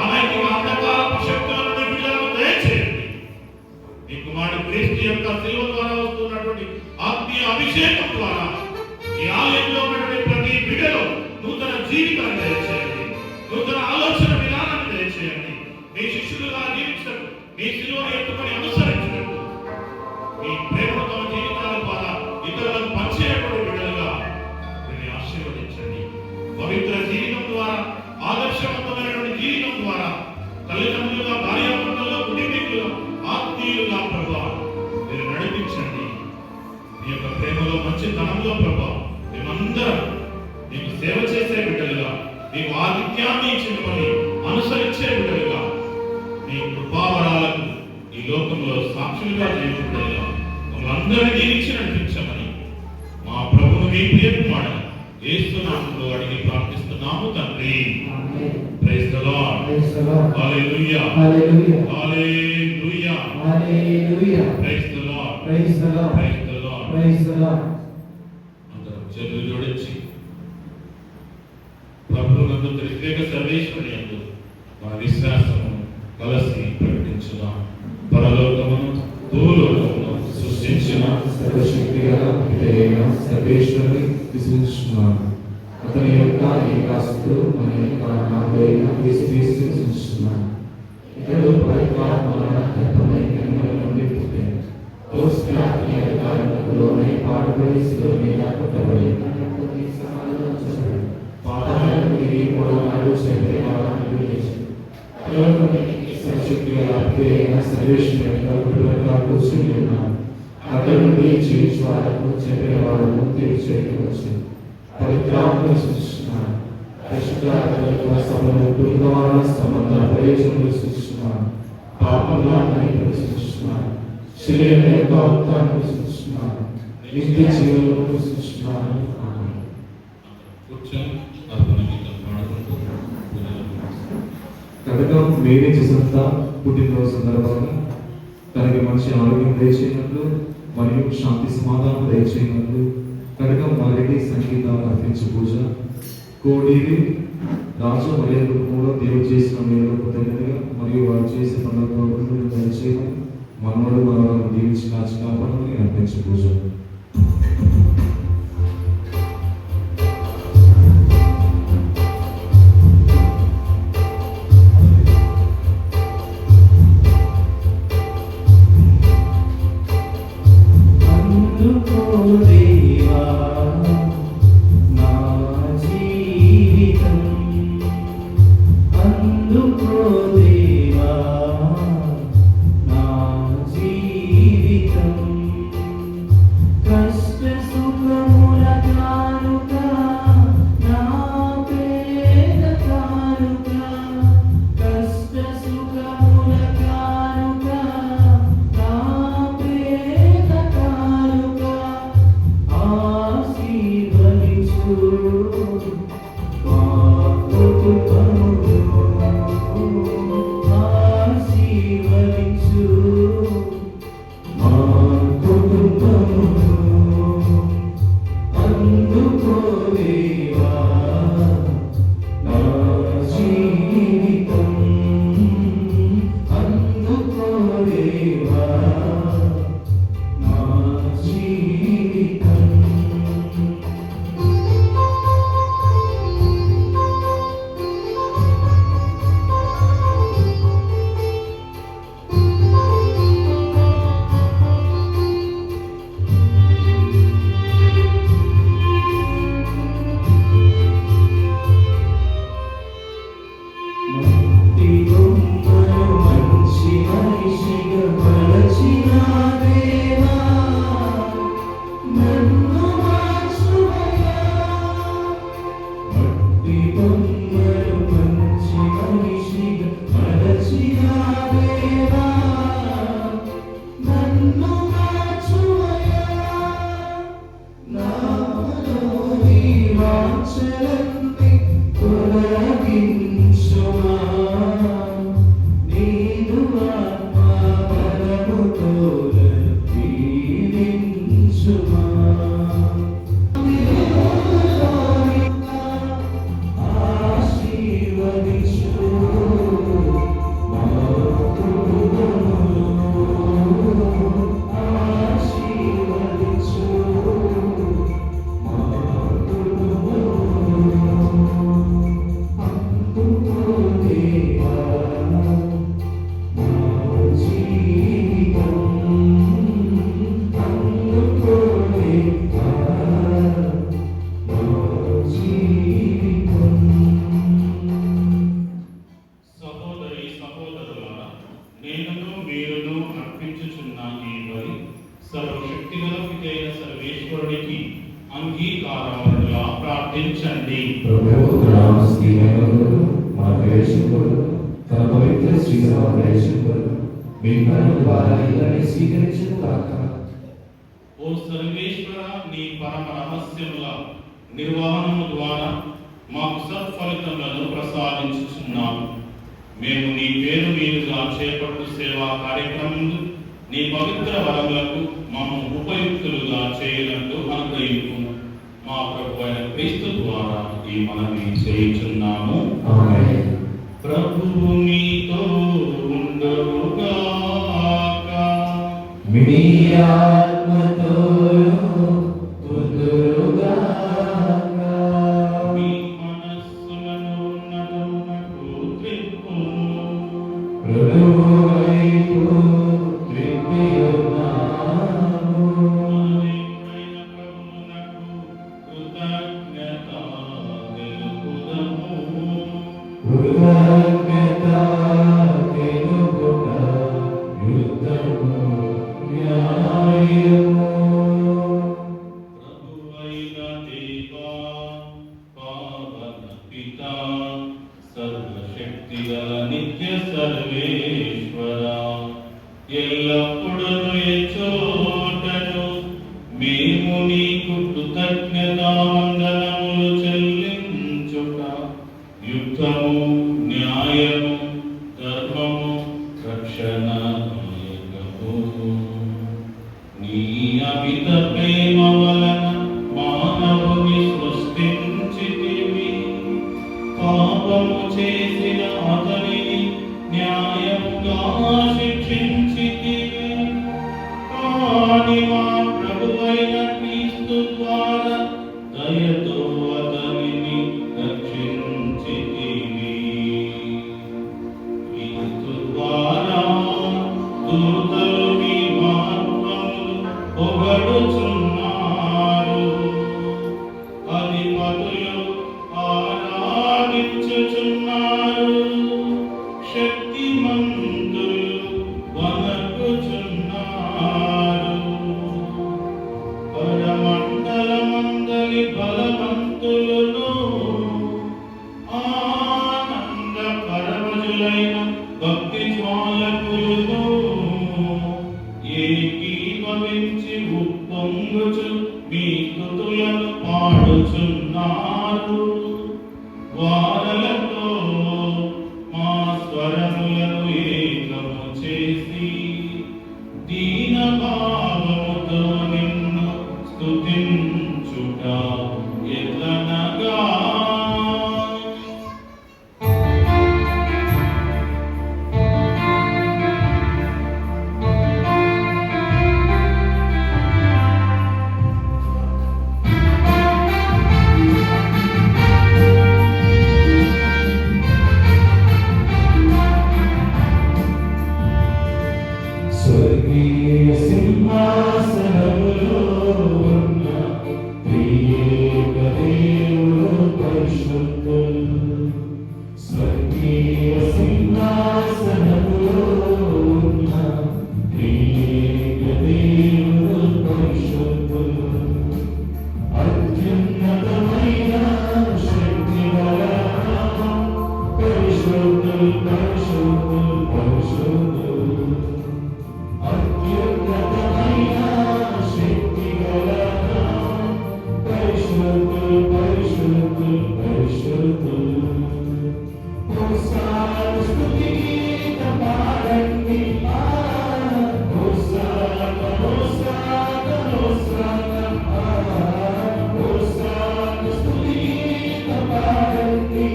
అనైతిక అంధకారపు శక్తులను విడుదలను దయచేయండి. మీ కుమారుడు క్రీస్తు యొక్క శిలువ ద్వారా వస్తున్నటువంటి ఆత్మీయ అభిషేకం ద్వారా ఈ ఆలయంలో ఉన్నటువంటి ప్రతి బిడ్డలో నూతన జీవితాన్ని దయచేయండి. నూతన ఆలోచన విధానాన్ని దయచేయండి. మీ శిష్యులుగా జీవించటకు, మీ శిలువను ఎత్తుకొని అనుసరించటకు, మీ ప్రేమను తమ జీవితాల ద్వారా ఇతరులకు పంచేటువంటి బిడ్డలుగా వీరిని ఆశీర్వదించండి. పవిత్ర జీవితం ద్వారా, ఆదర్శవంతమైనటువంటి జీవితం ద్వారా తల్లిదండ్రులుగా, భార్యాభర్తలుగా, కుటుంబీకులుగా, ఆత్మీయులుగా ప్రభువా మీరు నడిపించండి. మీ యొక్క ప్రేమలో, మంచితనంలో ప్రభువా మేమందరం మీకు సేవ చేసే బిడ్డలుగా, మీకు ఆతిథ్యాన్ని ఇచ్చుకొని అనుసరించే బిడ్డలుగా, మీ కృపావరాలకు ఈ లోకంలో సాక్షులుగా జీవించబిడ్డలుగా మమ్మల్ని దీవించి నడిపించమని మా ప్రభువు మీ ప్రియ కుమారుడు యేసు నామములో అడిగి ప్రార్థిస్తున్నాము తండ్రి. Praise the Lord. Hallelujah. Hallelujah. Hallelujah. Hallelujah. Praise the Lord. Praise the Lord. Praise the Lord. Praise the Lord. అందరం చేతులు జోడించి ప్రభువునందు త్రిత్వేక సర్వేశ్వరుని యందు మన విశ్వాసము కలిసి ప్రకటించుదాం. పరలోకమును భూలోకమును సృష్టించి ఇచ్చిన సర్వశక్తి గల పితైన సర్వేశ్వరుని విశ్వసిస్తున్నాను. అతని యొక్క ఏకాస్తుడు మన యొక్క నాథుడైన యేసుక్రీస్తుని విశ్వసిస్తున్నాను. ఇతడు పవిత్రాత్మ వలన గర్భమై కన్యక నుండి పుట్టాడు. పౌష్టికాత్మ అధికారములోనే పాటుపడి శిలువ మీద కొట్టబడి పాతాళానికి తిరిగి మూడవ నాడు చనిపోయేవాడని లేచాడు. సర్వశక్తి గల పితైన సర్వేశ్వరుని యొక్క కుడివైపున కూర్చుని ఉన్నాడు. అక్కడి నుండి జీవించే వాళ్లకు చనిపోయిన వాళ్లను తీర్చేకి వచ్చింది. పవిత్రాత్మ విశ్వసిస్తున్నాను. పరిశుద్ధాత్మ సభను కుటుంబాల సంబంధ ప్రయోజనం విశ్వసిస్తున్నాను. పాపంలో విశ్వసిస్తున్నాను. శరీరం యొక్క ఉత్తాన్ని విశ్వసిస్తున్నాను. నిత్య జీవనం విశ్వసిస్తున్నాను. కూర్చొని ప్రార్థన గీతం పాడుకుంటూ కనుక మేరీ జసంత పుట్టినరోజు సందర్భంగా తనకి మంచి ఆరోగ్యం దయచేయనట్లు మరియు శాంతి సమాధానం దయచేయనట్లు కనుక వారికి సంగీతం అర్పించే పూజ కోడేవి రాజు మరియు కుటుంబంలో దేవుడు చేసిన మేలు కృతజ్ఞతగా మరియు వారు చేసే పండుగ దయచేయమని మనవడు మనవరం దీవించి కాచి కాపాడమని అర్పించే పూజ. ప్రార్థించండి. ప్రభువు నామస్తి మహిమను మా ప్రవేశింపుడు తన పవిత్ర శ్రీసభ ప్రవేశింపుడు మీ కరుణ ద్వారా ఇలానే స్వీకరించును కాక. ఓ సర్వేశ్వర, నీ పరమ రహస్యముల నిర్వహణము ద్వారా మాకు సత్ఫలితములను ప్రసాదించుచున్నాము. మేము నీ పేరు మీదుగా చేపట్టు సేవా కార్యక్రమములు నీ పవిత్ర వరములకు మమ్మల్ని ఉపయుక్తులుగా చేయనట్టు అనుగ్రహింపు. మా ప్రభు అయిన క్రీస్తు ద్వారా ఈ మనవి చేయుచున్నాము. ఆమేన్. ప్రభువు మీతో ఉండుగాక. మీ ఆత్మ అమిత ప్రేమ వలన మానవుని సృష్టించితివి. పాపము చేసిన అతనిని న్యాయముగా శిక్షించితివి. కానీ మా ప్రభువైన క్రీస్తు ద్వారా దయతో అతనిని రక్షించితివి. క్రీస్తు ద్వారా దూతలు మీ మహత్వములు పొగడుచున్నారు. అధిపతులు ఆరాధించుచున్నారు. శక్తిమంతులు వణకుచున్నారు. పరమండలమందలి బలవంతులను ఆనంద పరవశులైన భక్తి జ్వాలకులను ఏకీభవించి ఉప్పొంగుచు మీ స్తుతులను పాడుచున్నారు. వారలతో మా స్వరములను ఏకము చేసి దీన భావముతో నిన్ను స్తుతించుట ఎట్లనగా. స్వర్గీయ సింహాసనములో ఉన్న త్రియేక దేవుడు పరిశుద్ధుడు. స్వర్గీయ సింహాసనములో ఉన్న త్రియేక దేవుడు పరిశుద్ధుడు. అత్యున్నతమైన శక్తి గల నామం పరిశుద్ధుడు, పరిశుద్ధుడు, పరిశుద్ధుడు. అత్యున్నతమైన శక్తి గల నామం పరిశుద్ధుడు, పరిశుద్ధుడు, పరిశుద్ధుడు. హోసానా స్తుతి గీతం పాడండి. Hosanna, hosanna, hosanna. హోసానా స్తుతి గీతం పాడండి.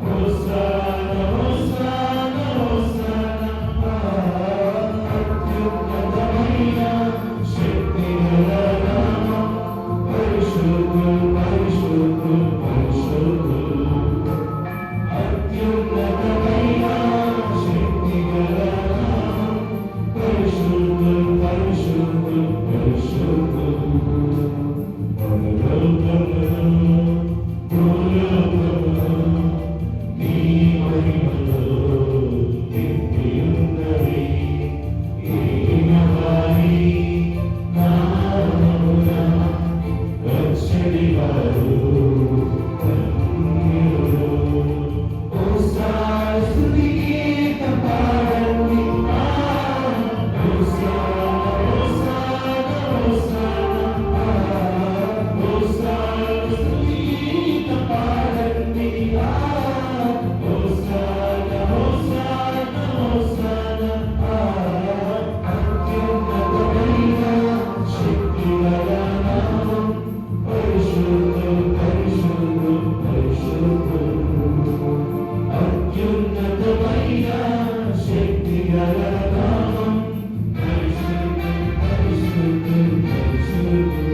Hosanna, hosanna, hosanna. అత్యున్నతమైన శక్తి గల నామం పరిశుద్ధుడు, పరిశుద్ధుడు, పరిశుద్ధుడు. అత్యున్నతమైన శక్తి గల నామం పరిశుద్ధుడు, పరిశుద్ధుడు, పరిశుద్ధుడు. పరలోకములో, భూలోకములో నీ మహిమలో నిండియున్నవి. ఏలినవారి నామమున వచ్చెడివారు ధన్యులు. హోసానా స్తుతి గీతం పాడండి. Hosanna, hosanna, hosanna. హోసానా స్తుతి గీతం పాడండి. Hosanna, hosanna, hosanna. అత్యున్నతమైన శక్తి గల నామం పరిశుద్ధుడు, పరిశుద్ధుడు, పరిశుద్ధుడు. అత్యున్నతమైన శక్తి గల నామం పరిశుద్ధుడు, పరిశుద్ధుడు, పరిశుద్ధుడు.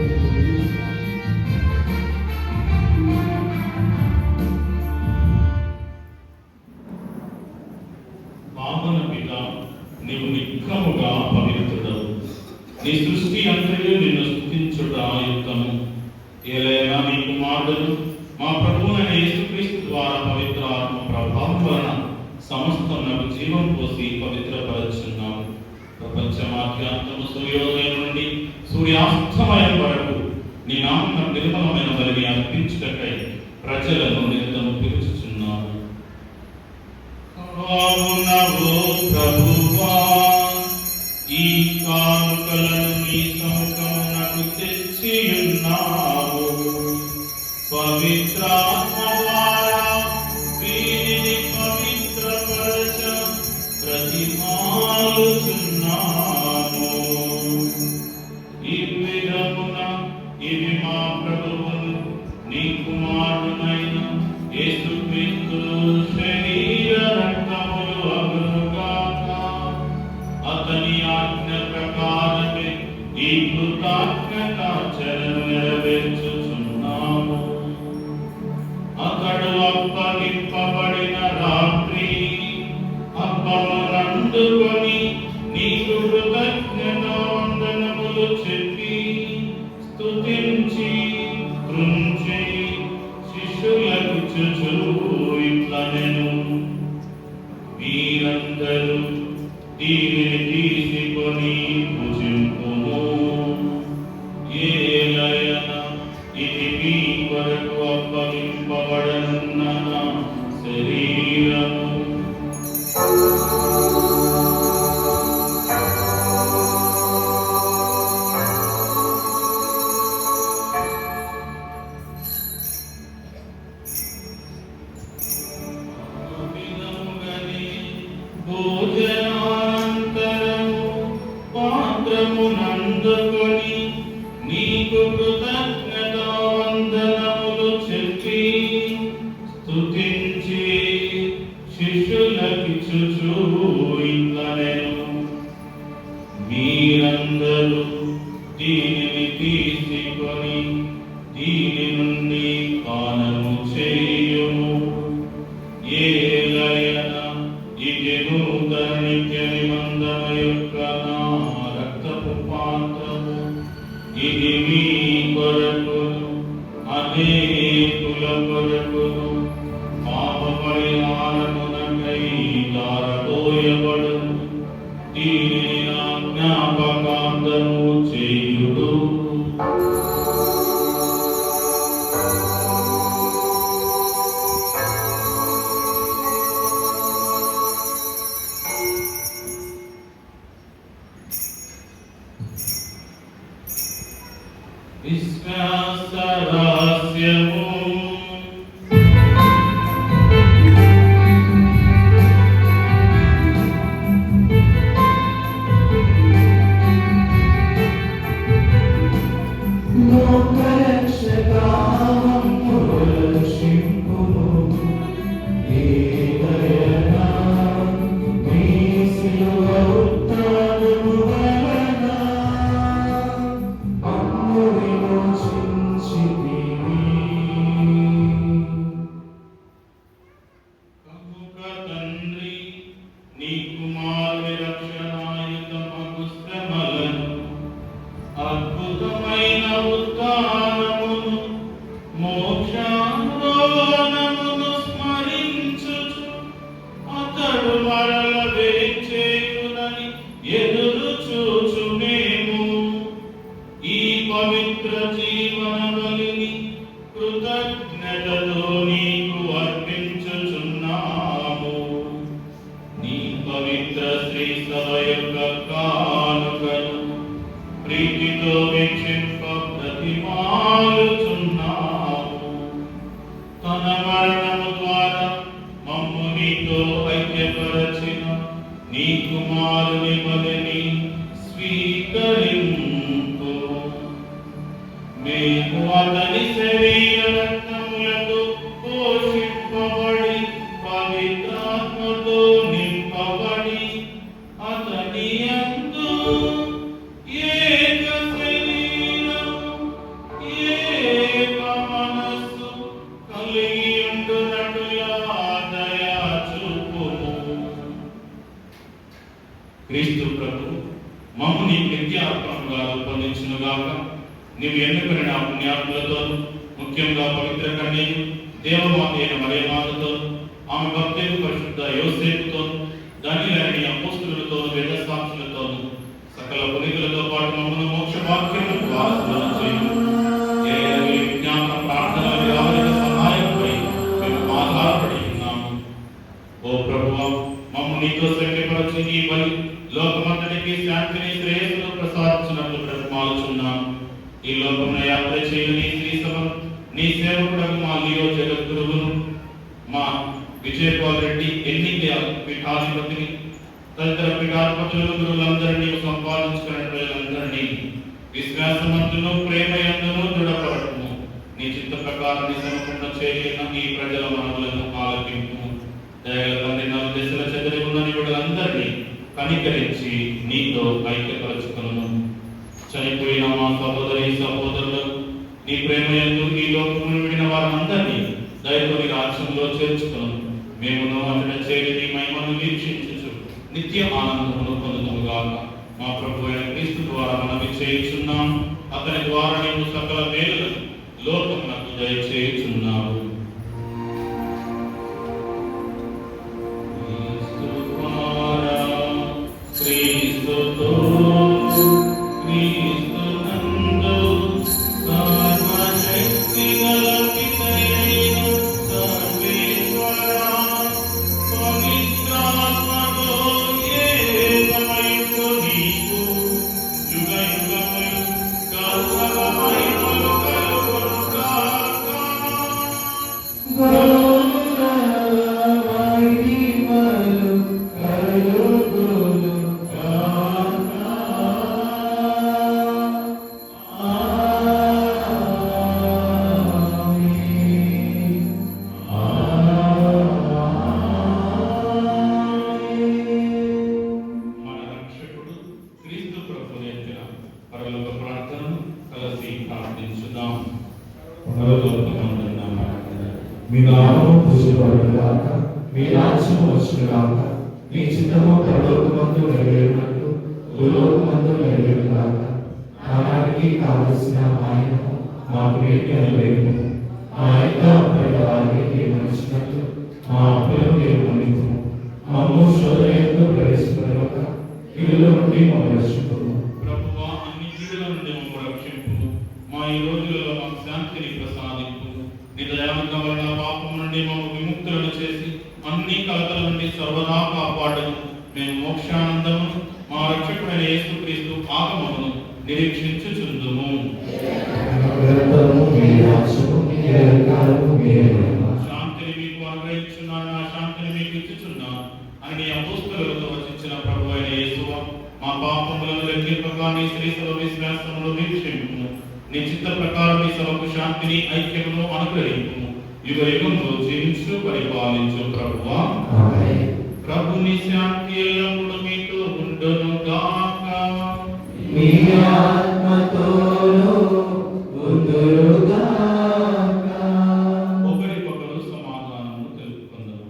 పావన పిత, నీవు నిక్కముగా పవిత్రుడవు. నీ సృష్టి అంతయు నిన్ను స్తుతించుట యుక్తము. ఏలైనా నీ కుమారుడు మా ప్రభువైన యేసుక్రీస్తు ద్వారా పవిత్ర ఆత్మ ప్రభావం వలన సమస్తమునకు జీవం పోసి పవిత్రపరచున్నావు. ప్రపంచమాద్యాంతము సూర్యోదయం నుండి సూర్యాస్తమయం వరకు నీ నామం నిర్మలమైన బలిని అర్పించుటకై ప్రజలను నిరంతరం పిలుచుచున్నావు. కావునవు ప్రభువా, ఈ కానుకలను నీ సముఖమునకు తెచ్చియున్నావు. పవిత్రాత్మ ద్వారా వీరిని పవిత్రపరచ ప్రతిమాలుచున్నాము. ఈ విధమున ఇవి మా ప్రభువును నీ కుమారుడైన యేసుక్రీస్తు శరీర రక్తములు అగునుగాక. అతని ఆజ్ఞ ప్రకారమే ఈ కృతజ్ఞతాచరణ నెరవేర్చుచున్నాము. అతడు అప్పగింపబడిన రాత్రి అప్పమునందుకొని నీకు కృతజ్ఞతావందనములు చెప్పి స్తుతించి త్రుంచి శిష్యులకిచ్చుచు ఇట్లనెను, మీరందరూ దీనిని తీసుకొని భుజింపుము. ఏలయన ఇది మీ కొరకు అప్పగింపబడనున్న నా శరీరము. భోజనానంతరము పాత్రమునందుకొని నీకు కృతజ్ఞతావందనములు చెప్పి స్తుతించి శిష్యులకిచ్చుచు ఇట్లనెను, మీరందరూ దీనిని తీసుకొని దీని నుండి పానము చేయుము. ఏలయన ఇది నూతన నిత్య నిబంధన యొక్క నా రక్తపు పాత్రము. ఇది మీ కొరకును అనేకుల కొరకును పాప పరిహారమునకై ధారపోయబడును. దీనిని నా జ్ఞాపకార్థము చేయుడు. విశ్వాస రహస్యము. తండ్రి నీ కుమారుని రక్షణాయుతమగు శ్రమలను అద్భుతమైన ఉత్థానమును మోక్షారోహణమును స్మరించుచు అతడు మరల వేచేయునని ఎదురు చూచు మేము ఈ పవిత్ర జీవన బలిని కృతజ్ఞతతో నీకు అర్పించుచున్నాము. నీ పవిత్ర శ్రీ సభ యొక్క కానుకను ప్రీతితో వీక్షింప ప్రతిమాలుచున్నాము. తన మరణము ద్వారా మమ్ము నీతో ఐక్యపరచిన నీ కుమారుని బలిని స్వీకరింపు. మేము అతని శరీర రక్తములతో పోషింపబడి పవిత్రాత్మతో నింపబడి అతని యందు ఏక శరీరము ఏక మనస్సు కలిగి ఉండునట్లుగా దయ చూపుము. క్రీస్తు ప్రభు మమ్ము నీ ప్రత్యాత్మగా రూపొందించునుగాక. నీవు ఎన్నుకుని నా పుణ్యాత్ములతో ముఖ్యంగా పవిత్ర కన్యకు దేవమాత అయిన మరియమాతతో ఆమె భక్తులు పరిశుద్ధ యోసేపుతో ధన్యులైన అపోస్తలులతో వేద సాక్షులతోను సకల పునీతులతో పాటు మమ్మల్ని మోక్ష వాక్యములకు వారసులను చేయు. విజ్ఞాపన ప్రార్థన విరామక సహాయపై మేము ఆధారపడి ఉన్నాము. ఓ ప్రభువా, మమ్ము నీతో సఖ్యపరచు ఈ బలి లోకమంతటికి శాంతిని శ్రేయస్సును ప్రసాదించినట్లు బ్రతిమాలుచున్నాము. ఈ లోకంలో యాత్ర చేయు నీ శ్రీ సభ నీ సేవకుడకు మా లియో జగద్గురువును మా విజయపాల్ రెడ్డి ఎన్నిక పీఠాధిపతిని తదితర పీఠాధిపతులను గురువులందరినీ సంపాదించుకున్న ప్రజలందరినీ విశ్వాసమంతును ప్రేమయందును దృఢపడటము. నీ చిత్త ప్రకారం సమకూర్ణ చేయన ఈ ప్రజల మనవులను ఆలకింపు. దయగల తండ్రి, 4 దశల చెదరి ఉన్న నీ బిడ్డలందరినీ కనికరించి నీతో ఐక్యపరచుకును. చనిపోయిన మా సహోదరి సహోదరులకు నీ ప్రేమయందు ఈ లోకమును విడిన వారందరినీ దయతో నీ రాజ్యంలో చేర్చుకును. మేమును అతడ చేరి నీ మహిమను వీక్షించుచు నిత్య ఆనందమును పొందుతుగాక. మా ప్రభు అయిన క్రీస్తు ద్వారా మనవి చేయుచున్నాం. అతని ద్వారా నీవు సకల మేలులను లోకమునకు దయచేయుచున్నావు. క్రీస్తుతో క్రీస్తునందు సర్వశక్తి గల పితయైన సర్వేశ్వరా, పవిత్రాత్మతో ఏకమయుడు నీకు యుగయుగములు గౌరవ మహిమలు కలుగునుగాక. మన రక్షకుడు క్రీస్తు ప్రభువు నేర్పిన పరలోక ప్రార్థనను కలిసి ప్రార్థించుదాం. పరలోకమందున్న మా తండ్రి, మీ నామము పూజింపబడుగాక, మీ రాజ్యము వచ్చుగాక, మీ చిత్తము పరలోకమందు నెరవేరునట్లు భూలోకమందు నెరవేరుగాక. నానాటికి కావలసిన ఆయనము మాకు నేటి అనుగ్రహించుము. మా యొక్క అప్పుల వారికి మన్నించినట్లు మా అప్పులను మేము మన్నించుము. మమ్ము శోధనయందు ప్రవేశపెట్టక కీడుల నుండి మమ్మల్ని రక్షించుము. ప్రభువా, అన్ని కీడుల నుండి మమ్మల్ని రక్షింపు. మా ఈ రోజులలో మాకు శాంతిని ప్రసాదింపు. నీ దయాళుత్వం వలన పాపం నుండి మమ్మల్ని విముక్తులను చేసి అన్ని కలతల నుండి సర్వదా కాపాడును. మేము మోక్షానందము మా రక్షకుడైన యేసుక్రీస్తు ఆగమమును నిరీక్షించుచుందుము. నిరంతరము మీ రాజ్యము, మీ అధికారము మీదే. శాంతిని మీకు అనుగ్రహించున్నాను, నా శాంతిని మీకు ఇచ్చుచున్నాను అని నీ అపోస్తలులతో వచించిన ప్రభు అయిన యేసువా, మా పాపములను లెక్కింపగా నీ శ్రీసభ విశ్వాసములు వీక్షింపు. నీ చిత్త ప్రకారం నీ సభకు శాంతిని ఐక్యమును అనుగ్రహింపు. యుగ యుగంలో జీవించు పరిపాలించు ప్రభువా. ఆమేన్. ప్రభుని శాంతి ఎల్లప్పుడూ మీతో ఉండును గాక. మీ ఆత్మతోను ఉండురుగాక. ఒకరికొకరు సమాధానము తెలుపుకుందాం.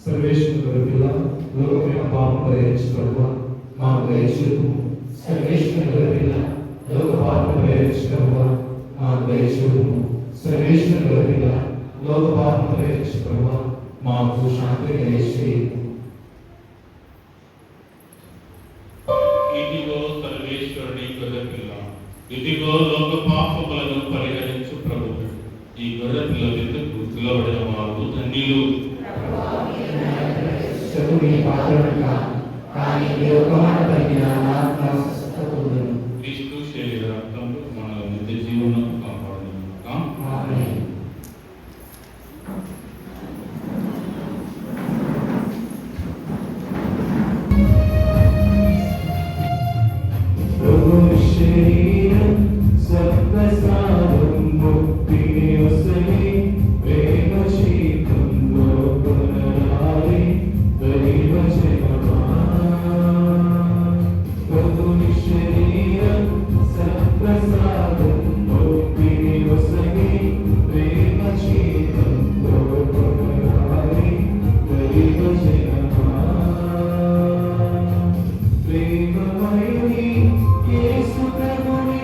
సర్వేశ్వరుని పిల్ల లోకమైన పాపం పరిహరించు ప్రభువా, మాకు దయచూపు. సర్వేశ్వరుని పిల్ల లోక పాపం పరిహరించు ప్రభువా, మాకు దయచూపుము. సర్వేశ్వరుని పిల్ల లోక పాపం పరిహరించు ప్రభువా, మాకు శాంతి దయచేయుము. ఇదిగో సర్వేశ్వరుని గొర్రెపిల్ల, ఇదిగో లోక పాపములను పరిహరించు ప్రభువు. ఈ గొర్రెపిల్ల విందుకు పిలువబడిన వారు ధన్యులు. చదువు పాత్రను కానీ ఈ ఒక మాట పలికిన నా ఆత్మ స్వస్థత పొందును. క్రీస్తు శరీర రక్తములు మన నిత్య జీవనం కాపాడును. ఆమేన్. ప్రభుని శరీరం సత్ప్రసాదం ముక్తిని వసలి ప్రేమ జీవితంలో పునరాలి దైవ జనమా. ప్రభుని శరీరం సత్ప్రసాదం ముక్తిని వసలి ప్రేమ జీవితంలో పునరాలి దైవ జనమా. ప్రేమమయుని యేసు ప్రభుని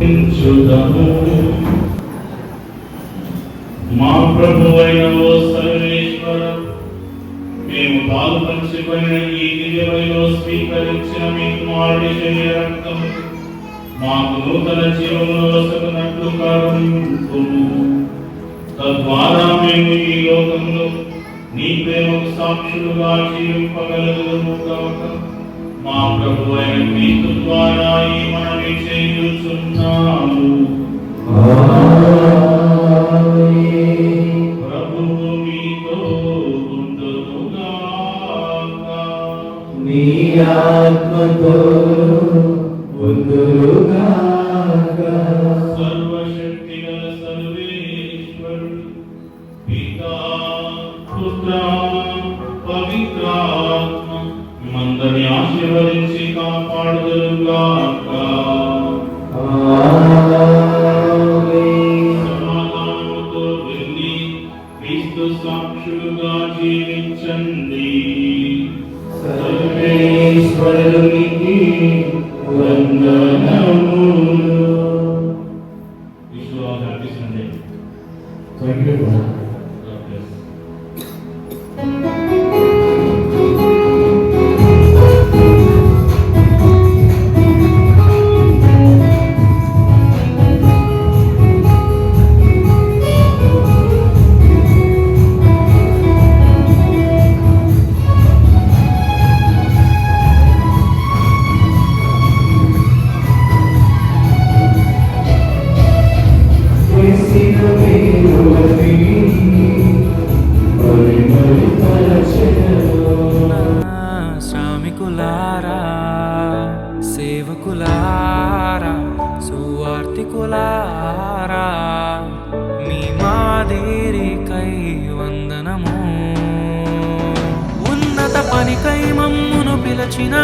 చూద్దాము. మా ప్రభువైన ఓ సర్వేశ్వర, మేము పాలు పంచుకొనిన ఈ దివ్య బలిలో స్వీకరించిన మీ కుమారుడి శరీర రక్తము మాకు నూతన జీవమును వసకునట్లు కరుణింపుము. తద్వారా మేము ఈ లోకంలో నీ ప్రేమకు సాక్షులుగా జీవింపగలుగుదుము కాక మా ప్రభువైన క్రీస్తు ద్వారా ఈ మనవి చేయుచున్నాము. ప్రభువు మీతో ఉండునుగాక. నీ ఆత్మతో ఉండుగాక. సర్వశక్తిగల సర్వేశ్వరుడు పితా పుత్ర పవిత్రాత్మ మిమ్మందరినీ ఆశీర్వదించి కాపాడుదురుగాక. సమాధానముతో వెళ్ళి క్రీస్తు సాక్షులుగా జీవించండి. సర్వేశ్వరునికి వందనములు. విశ్వ happy Sunday. Thank you, Lord. God bless. శ్రామికులారా, సేవకులారా, సువార్తికులారా, మీ మాదిరికై వందనము. ఉన్నత పనికై మమ్మును పిలచిన